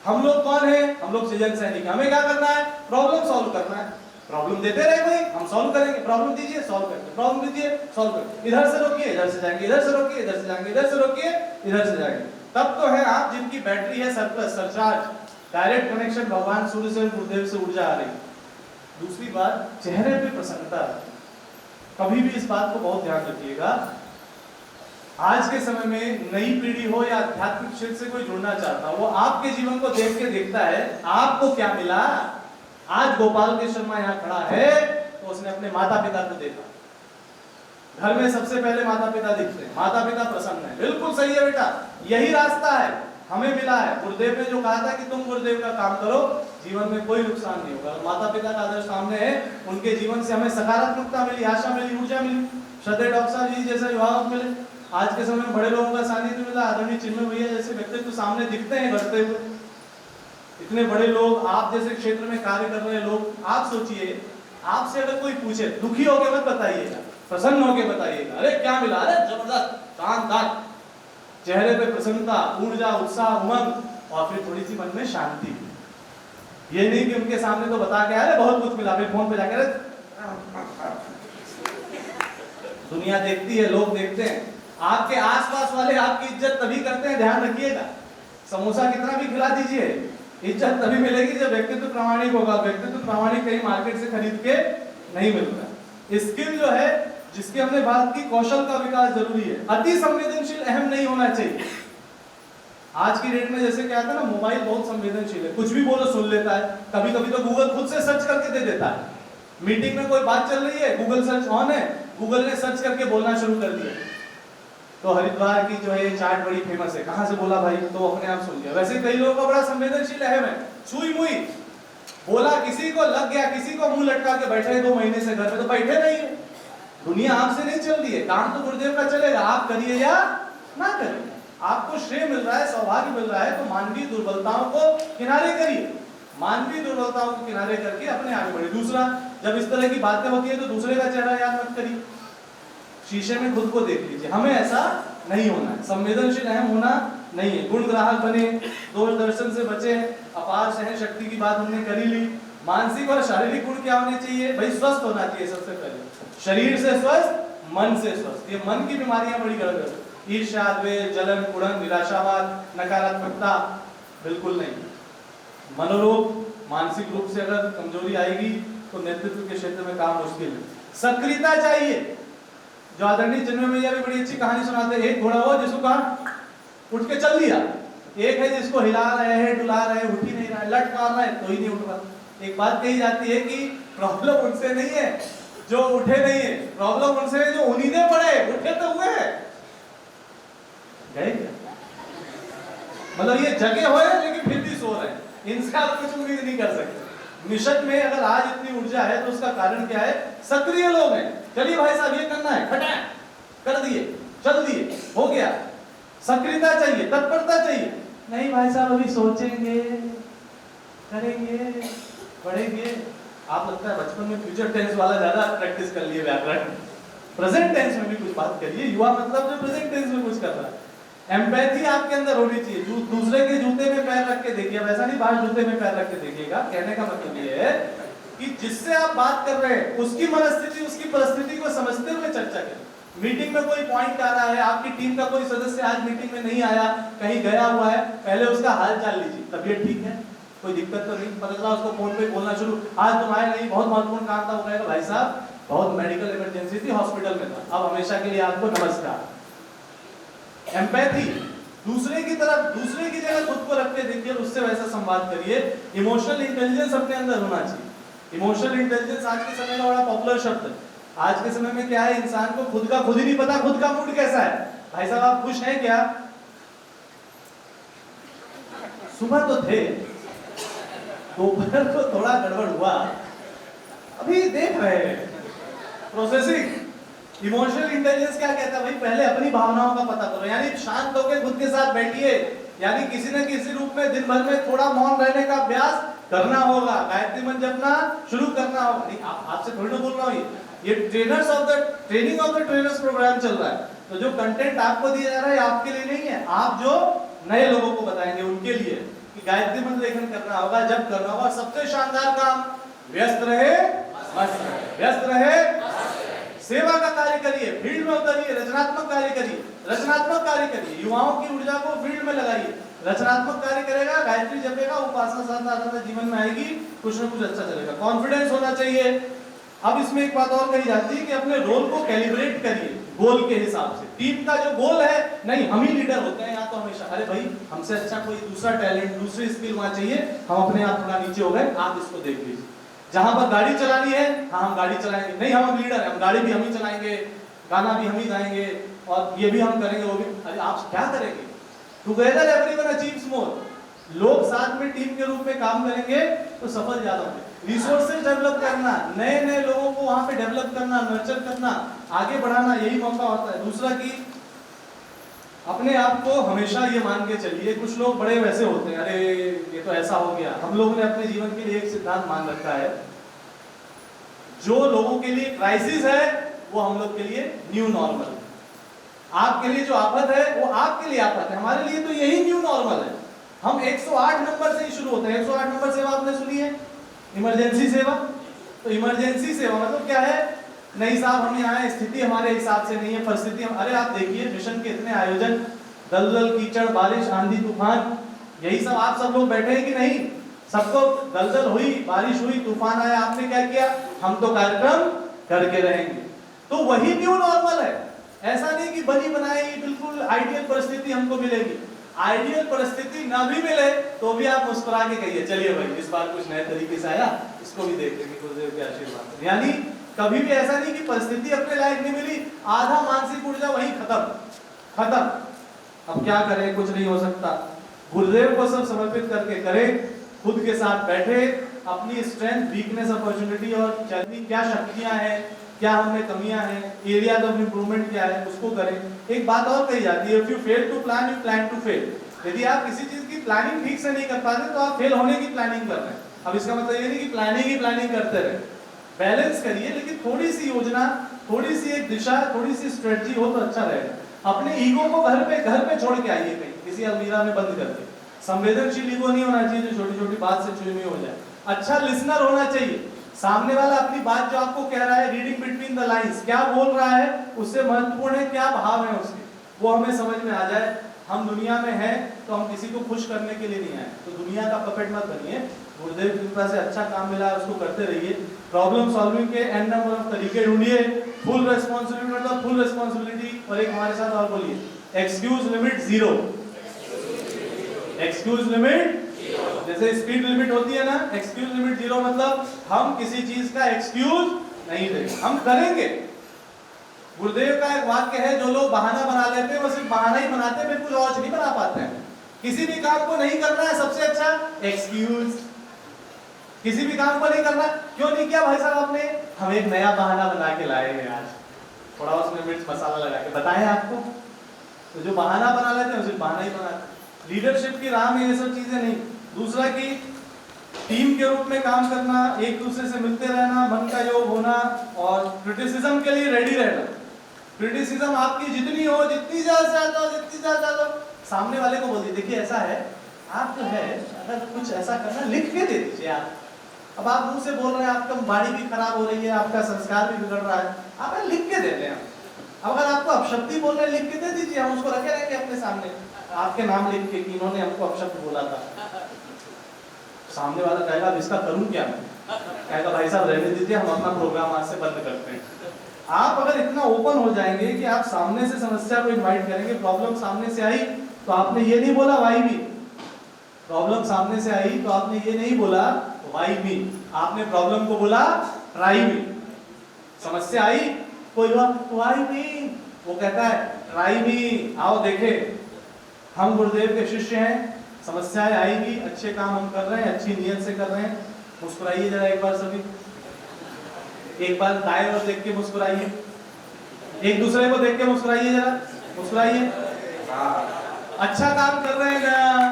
हम लोग कौन है? हम लोग सृजन सैनिक। हमें क्या करना है? प्रॉब्लम सॉल्व करना है। प्रॉब्लम देते रहे भाई, हम सॉल्व करेंगे। प्रॉब्लम दीजिए, सॉल्व करेंगे। प्रॉब्लम दीजिए, सॉल्व करेंगे। इधर से रोकिए, इधर से जाएंगे, इधर से रोकिए, इधर से जाएंगे, इधर से रोकिए, इधर से जाएंगे। तब तो है आप जिनकी बैटरी है सरप्लस, सरचार्ज, डायरेक्ट कनेक्शन भगवान सूर्य से, गुरुदेव से ऊर्जा आ रही। दूसरी बात, चेहरे पे प्रसन्नता। कभी भी इस बात को बहुत ध्यान रखिएगा। आज के समय में नई पीढ़ी हो या आध्यात्मिक क्षेत्र से कोई जुड़ना चाहता हो, वो आपके जीवन को देख के देखता है आपको क्या मिला। आज गोपाल के शर्मा यहाँ खड़ा है तो उसने अपने माता पिता को देखा। घर में सबसे पहले माता पिता दिखते हैं, माता पिता प्रसन्न है। बिल्कुल सही है बेटा, यही रास्ता है, हमें मिला है। गुरुदेव ने जो कहा था कि तुम गुरुदेव का काम करो, जीवन में कोई नुकसान नहीं होगा। माता पिता का आदर्श सामने है, उनके जीवन से हमें सकारात्मकता मिली, आशा मिली, ऊर्जा मिली। श्रद्धेय डॉक्टर साहब जी जैसे अभिभावक मिले, आज के समय में बड़े लोगों का सानिध्य मिला। आदरणीय चिन्मय भैया जैसे व्यक्तित्व सामने दिखते हैं बढ़ते हुए। इतने बड़े लोग, आप जैसे क्षेत्र में कार्य कर रहे लोग, आप सोचिए, आपसे अगर कोई पूछे, दुखी होकर मत बताइएगा, प्रसन्न होकर बताइएगा। अरे क्या मिला? अरे जबरदस्त, शानदार। चेहरे पे प्रसन्नता, ऊर्जा, उत्साह, उमंग और फिर थोड़ी सी मन में शांति। ये नहीं कि उनके सामने तो बता के अरे बहुत कुछ मिला, फिर फोन पे जाकर दुनिया देखती है, लोग देखते हैं। आपके आसपास वाले आपकी इज्जत तभी करते हैं, ध्यान रखिएगा। समोसा कितना भी खिला दीजिए, इज्जत तभी मिलेगी जब व्यक्तित्व प्रामाणिक होगा। व्यक्तित्व प्रामाणिक कहीं मार्केट से खरीद के नहीं मिलता। स्किल जो है, जिसकी हमने बात की, कौशल का विकास जरूरी है। अति संवेदनशील अहम नहीं होना चाहिए। आज की डेट में जैसे क्या था ना, मोबाइल बहुत संवेदनशील है, कुछ भी बोलो सुन लेता है। कभी कभी तो गूगल खुद से सर्च करके दे देता है। मीटिंग में कोई बात चल रही है, गूगल सर्च ऑन है, गूगल ने सर्च करके बोलना शुरू कर दिया। तो हरिद्वार की जो है चाट बड़ी फेमस है, कहां से बोला भाई, तो अपने आप सुन लिया। वैसे कई लोगों का बड़ा संवेदनशील अहम है, छुई मुई बोला, किसी को लग गया, किसी को मुंह लटका के बैठे 2 महीने से घर में, तो बैठे नहीं है। दुनिया आपसे नहीं चल रही है, काम तो गुरुदेव का चलेगा, आप करिए या ना करिए। आपको श्रेय मिल रहा है, सौभाग्य मिल रहा है, तो मानवीय दुर्बलताओं को किनारे करिए। मानवीय दुर्बलताओं को किनारे करके अपने आगे बढ़िए। दूसरा, जब इस तरह की बातें होती है तो दूसरे का चेहरा याद मत करिए। शीशे में खुद को देख लीजिए। हमें ऐसा नहीं होना है, संवेदनशील अहम होना नहीं है, गुण ग्राहक बने, दोष दर्शन से बचे, अपार सहन शक्ति की बात हमने कर ही ली। मानसिक और शारीरिक गुण क्या होने चाहिए भाई? स्वस्थ होना चाहिए सबसे पहले, शरीर से स्वस्थ, मन से स्वस्थ। ये मन की बीमारियां बड़ी गड़बड़, ईर्ष्या, द्वेष, जलन, कुड़न, निराशावाद, नकारात्मकता बिल्कुल नहीं। मनोरोग, मानसिक रूप से अगर कमजोरी आएगी तो नेतृत्व के क्षेत्र में काम मुश्किल है। सक्रियता चाहिए, जो आदरणीय जन्म भैया भी बड़ी अच्छी कहानी सुनाते हैं। एक घोड़ा हो जिसको कहा उठ के चल दिया, एक है जिसको हिला रहे हैं, डुला रहे हैं, उठ ही नहीं रहा है, लट मार रहा है तो ही नहीं उठ रहा। एक बात कही जाती है कि प्रॉब्लम उनसे नहीं है जो उठे नहीं है, प्रॉब्लम उनसे है जो उन्हीं पड़े, उठे तो हुए हैं, गए क्या? मतलब ये जगे हुए हैं लेकिन फिर भी सो रहे हैं, इनसे आप कुछ उम्मीद नहीं कर सकते। मिशन में अगर आज इतनी ऊर्जा है तो उसका कारण क्या है? सक्रिय लोग हैं। चलिए भाई साहब ये करना है, फटाक कर दिए, चल दिए, हो गया। सक्रियता चाहिए, तत्परता चाहिए। नहीं भाई साहब अभी सोचेंगे, करेंगे, पढ़ेंगे। आप लगता है बचपन में फ्यूचर टेंस वाला ज्यादा प्रैक्टिस कर लिए व्याकरण, प्रेजेंट टेंस में भी कुछ बात करिए। युवा मतलब जो प्रेजेंट टेंस में कुछ कर रहा है। एम्पैथी आपके अंदर होनी चाहिए। दूसरे के जूते में पैर रख के देखिए, वैसा नहीं बाहर जूते में पैर रख के देखिएगा। कहने का मतलब ये है कि जिससे आप बात कर रहे हैं उसकी मनस्थिति, उसकी परिस्थिति को समझते हुए चर्चा करें। मीटिंग में कोई पॉइंट आ रहा है, आपकी टीम का कोई सदस्य आज मीटिंग में नहीं आया, कहीं गया हुआ है, पहले उसका हाल चाल लीजिए। तबीयत ठीक है, कोई दिक्कत तो नहीं? पता चला उसको फोन पे बोलना शुरू, आज तुम आए नहीं, बहुत महत्वपूर्ण काम था। वो कहेगा भाई साहब बहुत मेडिकल इमरजेंसी थी, हॉस्पिटल में था, अब हमेशा के लिए आपको नमस्कार। एम्पैथी, दूसरे की तरफ, दूसरे की जगह खुद को रख के देखिए और उससे वैसा संवाद करिए। इमोशनल इंटेलिजेंस अपने अंदर होना चाहिए। इमोशनल इंटेलिजेंस आज के समय का बड़ा पॉपुलर शब्द है। आज के समय में क्या है, इंसान को खुद का खुद ही नहीं पता, खुद का मूड कैसा है। भाई साहब आप खुश हैं क्या? सुबह तो थे, दोपहर को थोड़ा गड़बड़ हुआ, अभी देख रहे हैं। प्रोसेसिंग। इमोशनल इंटेलिजेंस क्या कहता है भाई? पहले अपनी भावनाओं का पता करो, यानी शांत होकर खुद के साथ बैठिए, यानी किसी न किसी रूप में दिन भर में थोड़ा मौन रहने का अभ्यास करना होगा, गायत्री मंत्र जपना शुरू करना होगा। नहीं आपसे थोड़ी ना बोल रहा हूँ, ये trainers of the training of the trainers programme चल रहा है। तो जो कंटेंट आपको दिया जा रहा है आपके लिए नहीं है, आप जो नए लोगों को बताएंगे उनके लिए कि गायत्री मंत्र लेखन करना होगा, जब करना होगा। सबसे शानदार काम, व्यस्त रहे मस्त रहे, व्यस्त रहे, सेवा का कार्य करिए, फील्ड में उतरिए, रचनात्मक कार्य करिए, रचनात्मक कार्य करिए। युवाओं की ऊर्जा को फील्ड में लगाइए, रचनात्मक कार्य करेगा, गायत्री जपेगा, उपासना साधना जीवन में आएगी, कुछ ना कुछ अच्छा चलेगा। कॉन्फिडेंस होना चाहिए। अब इसमें एक बात और कही जाती है कि अपने रोल को कैलिब्रेट करिए गोल के हिसाब से। टीम का जो गोल है, नहीं हम ही लीडर होते हैं यहाँ तो हमेशा, अरे भाई हमसे अच्छा कोई दूसरा टैलेंट, दूसरी स्किल वहां चाहिए, हम अपने आप थोड़ा नीचे हो गए, आप इसको देख लीजिए। जहां पर गाड़ी चलानी है, हाँ हम गाड़ी चलाएंगे, नहीं हम लीडर हैं, हम गाड़ी भी हम ही चलाएंगे, गाना भी हम ही गाएंगे और ये भी हम करेंगे, वो भी। अरे आप क्या करेंगे? टुगेदर एवरीवन अचीव्स मोर। लोग साथ में टीम के रूप में काम करेंगे तो सफल ज्यादा होंगे। रिसोर्सेज डेवलप करना, नए नए लोगों को वहां पे डेवलप करना, नर्चर करना, आगे बढ़ाना, यही मौका होता है। दूसरा कि अपने आप को हमेशा ये मान के चलिए, कुछ लोग बड़े वैसे होते हैं, अरे ये तो ऐसा हो गया। हम लोगों ने अपने जीवन के लिए एक सिद्धांत मान रखा है, जो लोगों के लिए क्राइसिस है वो हम लोग के लिए न्यू नॉर्मल है। आपके लिए जो आफत है वो आपके लिए आफत है, हमारे लिए तो यही न्यू नॉर्मल है। हम 108 नंबर से ही शुरू होते हैं। 108 नंबर सेवा आपने सुनी है, इमरजेंसी सेवा। तो इमरजेंसी सेवा मतलब क्या है? नहीं साहब हम यहाँ हैं, स्थिति हमारे हिसाब से नहीं है, परिस्थिति अरे आप देखिए मिशन के इतने आयोजन, दलदल, कीचड़, बारिश, आंधी, तूफान, यही सब आप सब लोग बैठे हैं कि नहीं? सबको दलदल हुई, बारिश हुई, तूफान आया, आपने क्या किया? हम तो कार्यक्रम करके रहेंगे। तो वही न्यू नॉर्मल है। ऐसा नहीं कि बनी बनाई बिल्कुल आइडियल परिस्थिति हमको मिलेगी। आइडियल परिस्थिति ना भी मिले तो भी आप मुस्कुरा के कहिए चलिए भाई इस बार कुछ नए तरीके से आया, इसको भी देख लेंगे, गुरुदेव के आशीर्वाद। यानी कभी भी ऐसा नहीं कि परिस्थिति अपने लायक नहीं मिली, आधा मानसिक ऊर्जा वही खत्म। अब क्या करें, कुछ नहीं हो सकता। गुरुदेव को सब समर्पित करके करें, खुद के साथ बैठे, अपनी स्ट्रेंथ, वीकनेस, अपॉर्चुनिटी और चलनी क्या शक्तियां हैं, क्या हमें कमियां हैं, एरियाज ऑफ इंप्रूवमेंट क्या है, उसको करें। एक बात और कही जाती है, if you fail to plan, you plan to fail. यदि आप किसी चीज की प्लानिंग ठीक से नहीं कर पाते तो आप फेल होने की प्लानिंग कर रहे हैं। अब इसका मतलब ये नहीं कि प्लानिंग ही प्लानिंग करते रहे, बैलेंस करिए, लेकिन थोड़ी सी योजना थोड़ी सी एक दिशा, थोड़ी सी स्ट्रेटजी हो तो अच्छा रहेगा। अपने ईगो को घर पे छोड़ के आइए, कहीं किसी अलमीरा में बंद करके। संवेदनशील ईगो नहीं होना चाहिए जो छोटी छोटी बात से चुनमी हो जाए। अच्छा लिसनर होना चाहिए, सामने वाला अपनी बात जो आपको कह रहा है, रीडिंग बिटवीन द लाइंस, क्या बोल रहा है, उससे महत्वपूर्ण है क्या भाव है उसके, वो हमें समझ में आ जाए। हम दुनिया में हैं तो हम किसी को खुश करने के लिए नहीं आए, तो दुनिया का पपेट मत बनिए। गुरुदेव की कृपा से अच्छा काम मिला है, उसको करते रहिए। प्रॉब्लम सॉल्विंग के एन नंबर ऑफ तरीके ढूंढिए। फुल रिस्पांसिबिलिटी मतलब फुल रिस्पांसिबिलिटी। और एक हमारे साथ और बोलिए, excuse limit zero. Excuse limit, जैसे स्पीड लिमिट होती है ना, एक्सक्यूज लिमिट जीरो मतलब हम किसी चीज का एक्सक्यूज नहीं देंगे, हम करेंगे। गुरुदेव का एक वाक्य है, जो लोग बहाना बना लेते हैं वो सिर्फ बहाना ही बनाते हैं, फिर कुछ और नहीं बना पाते हैं। किसी भी काम को नहीं करना है, सबसे अच्छा एक्सक्यूज। किसी भी काम को नहीं करना, क्यों नहीं किया भाई साहब आपने? हम एक नया बहाना बना के लाए हैं आज, थोड़ा उसमें मिर्च मसाला लगा के बताएं आपको। तो जो बहाना बना लेते हैं सिर्फ बहाना ही बनाते। लीडरशिप की राह में ये सब चीजें नहीं। दूसरा कि टीम के रूप में काम करना, एक दूसरे से मिलते रहना, मन का योग होना और क्रिटिसिज्म के लिए रेडी रहना। क्रिटिसिज्म आपकी जितनी हो, जितनी ज्यादा सामने वाले को बोल दीजिए, देखिए ऐसा है, आप जो है अगर कुछ ऐसा करना लिख के दे दीजिए आप। अब आप मुंह से बोल रहे हैं, आपका वाणी भी खराब हो रही है, आपका संस्कार भी बिगड़ रहा है, आप लिख के देते हैं। अब अगर आपको अपशब्दी बोल रहे हैं, लिख के दे दीजिए, हम उसको रखे रहेंगे अपने सामने, आपके नाम लिख के कि इन्होंने हमको अपशब्द बोला था। सामने वाला कहेगा अब इसका करूं क्या मैं, कहेगा भाई साहब रहने दीजिए, हम अपना प्रोग्राम आज से बंद करते हैं। आप अगर इतना ओपन हो जाएंगे कि आप सामने से समस्या को इनवाइट करेंगे, प्रॉब्लम सामने से आई तो आपने ये नहीं बोला वाई मी, प्रॉब्लम सामने से आई तो आपने ये नहीं बोला वाई मी, आपने प्रॉब्लम को बोला ट्राई मी। समस्या आई, कोई बात वाई मी, वो कहता है ट्राई मी, आओ देखे हम गुरुदेव के शिष्य हैं, समस्याएं आएगी, अच्छे काम हम कर रहे हैं, अच्छी नियत से कर रहे हैं। मुस्कुराइए जरा एक बार सभी, एक बार दाएं ओर देख के मुस्कुराइए, एक दूसरे को देख के मुस्कुराइए, जरा मुस्कुराइए। अच्छा काम कर रहे हैं ना,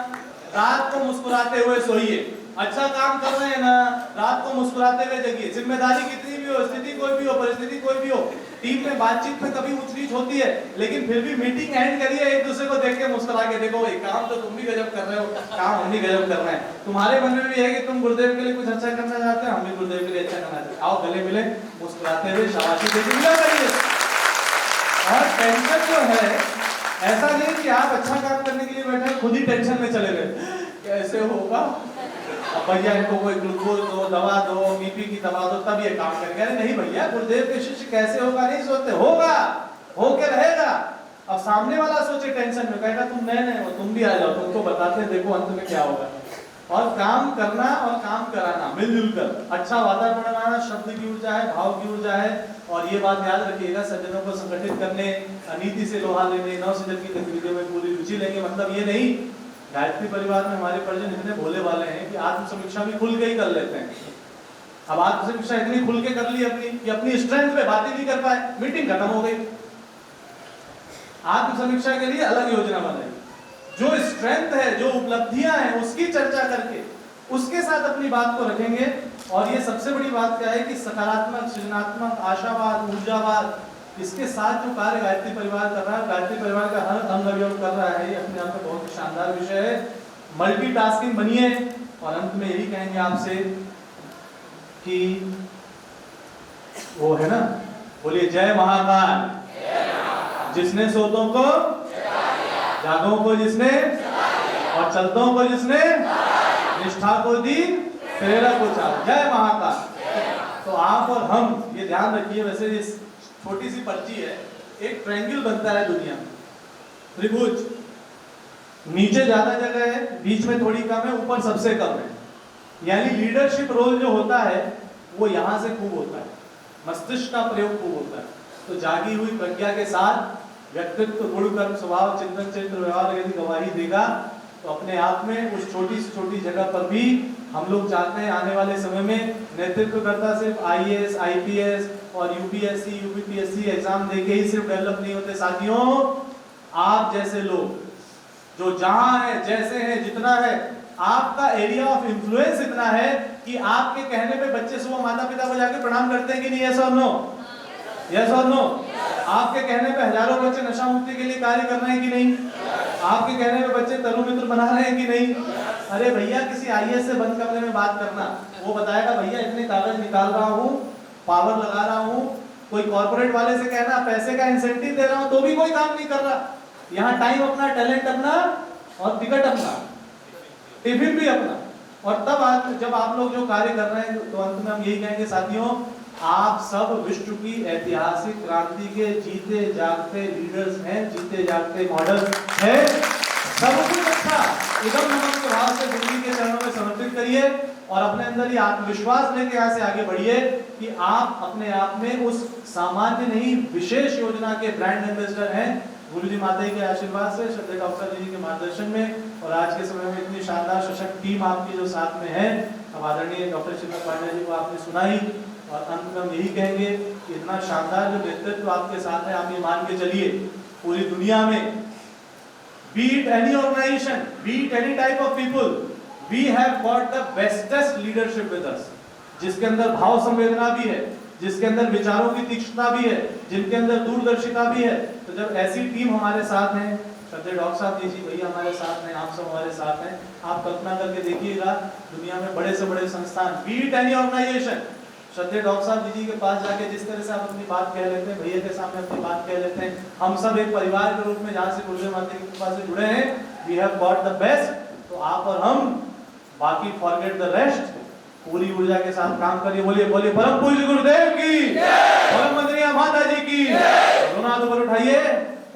रात को मुस्कुराते हुए सोइए। अच्छा काम कर रहे हैं ना, रात को मुस्कुराते हुए जगिए। जिम्मेदारी कितनी भी हो, स्थिति कोई भी हो, परिस्थिति कोई भी हो, टीम में बातचीत में कभी ऊंच नीच होती है, लेकिन फिर भी मीटिंग एंड करिए, एक दूसरे को देख के मुस्कुरा के देखो, भाई काम तो तुम भी गजब कर रहे हो, काम हम भी गजब कर रहे हैं। तुम्हारे मन में भी है कि तुम गुरुदेव के लिए कुछ अच्छा करना चाहते हो, हम भी गुरुदेव के लिए अच्छा करना चाहते हैं। आओ गले मिले, मुस्कुराते हुए शाबाशी देके मिला करिए। और टेंशन जो है, ऐसा नहीं कि आप अच्छा काम करने के लिए बैठे खुद ही टेंशन में चले गए, कैसे होगा, अब भैया इनको कोई ग्लूकोज दो, दवा दो, बीपी की दवा दो, तब ये काम करेंगे। अरे नहीं भैया, गुरुदेव के शिष्य कैसे होगा नहीं सोचते, होगा, होके रहेगा। अब सामने वाला सोचे टेंशन में, कहेगा तुम नए हो, तुम भी आ जाओ, तुमको बताते हैं, देखो अंत में क्या होगा। और काम करना और काम कराना मिलजुल कर, अच्छा वातावरण बनाना, शब्द की ऊर्जा है, भाव की ऊर्जा है। और ये बात याद रखिएगा, सज्जनों को संगठित करने, नीति से लोहा लेने, नव सृजन की गतिविधियों में पूरी रुचि लेंगे, मतलब ये नहीं। गायत्री परिवार में हमारे परिजन इतने भोले वाले हैं कि आत्म समीक्षा भी खुल के ही कर लेते हैं। अब आत्म समीक्षा इतनी खुल के कर ली अपनी कि अपनी स्ट्रेंथ पे बातें नहीं कर पाए, मीटिंग खत्म हो गई। आत्म समीक्षा के लिए अलग योजना बनाई, जो स्ट्रेंथ है, जो उपलब्धियां हैं, उसकी चर्चा करके उसके साथ अपनी बात को रखेंगे। और ये सबसे बड़ी बात क्या है कि सकारात्मक, सृजनात्मक, आशावाद, ऊर्जावाद, इसके साथ जो कार्य गायत्री परिवार कर रहा है, गायत्री परिवार का हर अंग अवयव कर रहा है, ये अपने आप में बहुत शानदार विषय है। मल्टीटास्किंग बनिए। और अंत में यही कहेंगे आपसे कि वो है ना, बोलिए जय महाकाल, जिसने सोतों को जागों को जिसने और चलतों को जिसने, निष्ठा को दी, प्रेरक को चाह, जय महाकाल। तो आप और हम ये ध्यान रखिए। वैसे ये छोटी सी पर्ची है, एक ट्रायंगल बनता है दुनिया में, त्रिभुज, नीचे ज्यादा जगह है, बीच में थोड़ी कम है, ऊपर सबसे कम है। यानी लीडरशिप रोल जो होता है वो यहाँ से खूब होता है, मस्तिष्क का प्रयोग खूब होता है। तो जागी हुई प्रज्ञा के साथ व्यक्तित्व, गुण, कर्म, स्वभाव, चिंतन, चरित्र, व्यवहार यदि गवाही देगा तो अपने आप में उस छोटी से छोटी जगह पर भी हम लोग चाहते हैं आने वाले समय में नेतृत्वकर्ता सिर्फ आईएएस, आईपीएस और यूपीएससी, यूपीपीएससी एग्जाम देके ही सिर्फ डेवलप नहीं होते साथियों। आप जैसे लोग जो जहां है, जैसे हैं, जितना है, आपका एरिया ऑफ इन्फ्लुएंस इतना है कि आपके कहने पे बच्चे सुबह माता पिता को जाके प्रणाम करते हैं कि नहीं, ऐसा नो? यस और नो? आपके कहने पे हजारों बच्चे नशा मुक्ति के लिए कार्य कर रहे हैं कि नहीं? आपके कहने पे बच्चे तरुण मित्र बना रहे हैं कि नहीं? अरे भैया किसी आईएएस से बंद कमरे में बात करना, वो बताएगा भैया इतने कागज निकाल रहा हूँ, पावर लगा रहा हूँ। कोई कॉर्पोरेट वाले से कहना पैसे का इंसेंटिव दे रहा हूँ तो भी कोई काम नहीं कर रहा। यहाँ टाइम अपना, टैलेंट अपना और टिकट अपना, टिफिन भी अपना। और तब जब आप लोग जो कार्य कर रहे हैं तो अंत में हम यही कहेंगे साथियों, आप सब विश्व की ऐतिहासिक क्रांति के जीते जागते लीडर्स हैं, जीते जागते मॉडल हैं। सब कुछ अच्छा एकदम नमक भाव से दिल्ली के चरणों में समर्पित करिए और अपने अंदर ही आत्मविश्वास लेके यहाँ से आगे बढ़िए कि आप अपने आप में उस सामान्य नहीं विशेष योजना के ब्रांड एम्बेसडर हैं। गुरु जी माता के आशीर्वाद से, श्रद्धेय डॉक्टर जी के मार्गदर्शन में और आज के समय में इतनी शानदार सशक्त टीम आपकी जो साथ में है, अब आदरणीय डॉक्टर श्रीमत पांडे जी को आपने सुनाई और अंत में हम यही कहेंगे कि इतना शानदार जो नेतृत्व आपके साथ है, आप ये मान के चलिए पूरी दुनिया में be it any organization, be it any type of people, we have got the bestest leadership with us, जिसके अंदर भाव संवेदना भी है, जिसके अंदर विचारों की तीक्ष्णता भी है, जिनके अंदर दूरदर्शिता भी है। तो जब ऐसी टीम हमारे साथ है, श्रद्धेय डॉक्टर साहब जी भैया हमारे साथ हैं, आप सब हमारे साथ हैं, आप कल्पना करके देखिएगा दुनिया में बड़े से बड़े संस्थान, be it any organization, श्रद्धेय डॉक्टर साहब जी के पास जाके जिस तरह से आप अपनी बात कह लेते हैं, भैया के सामने अपनी बात कह लेते हैं, हम सब एक परिवार के रूप में जहाँ से गुरुदेव माता की कृपा से जुड़े हैं, we have got the best। तो आप और हम बाकी forget the rest, पूरी ऊर्जा के साथ काम करिए। बोलिए बोलिए परम पूज्य गुरुदेव की, परम मंत्रिया माता जी की, दोनों हाथ ऊपर उठाइए,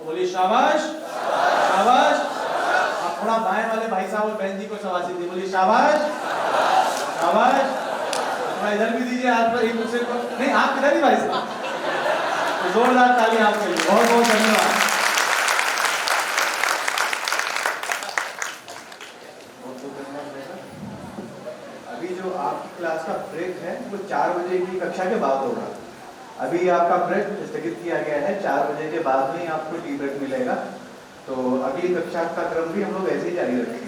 बोलिए शाबाश शाबाश। आप थोड़ा बाएं वाले भाई साहब और बहन जी को शाबाशी दीजिए, बोलिए शाबाश शाबाश। इधर भी दीजिए हाथ पर, एक दूसरे को नहीं, आप किधर ही भाई साहब, तो जोरदार ताली आपके लिए, बहुत बहुत धन्यवाद। अभी जो आपकी क्लास का ब्रेक है वो 4 बजे की कक्षा के बाद होगा। अभी आपका ब्रेक स्थगित किया गया है, 4 बजे के बाद में आपको टी ब्रेक मिलेगा। तो अगली कक्षा का क्रम भी हम लोग ऐसे ही जारी रखेंगे।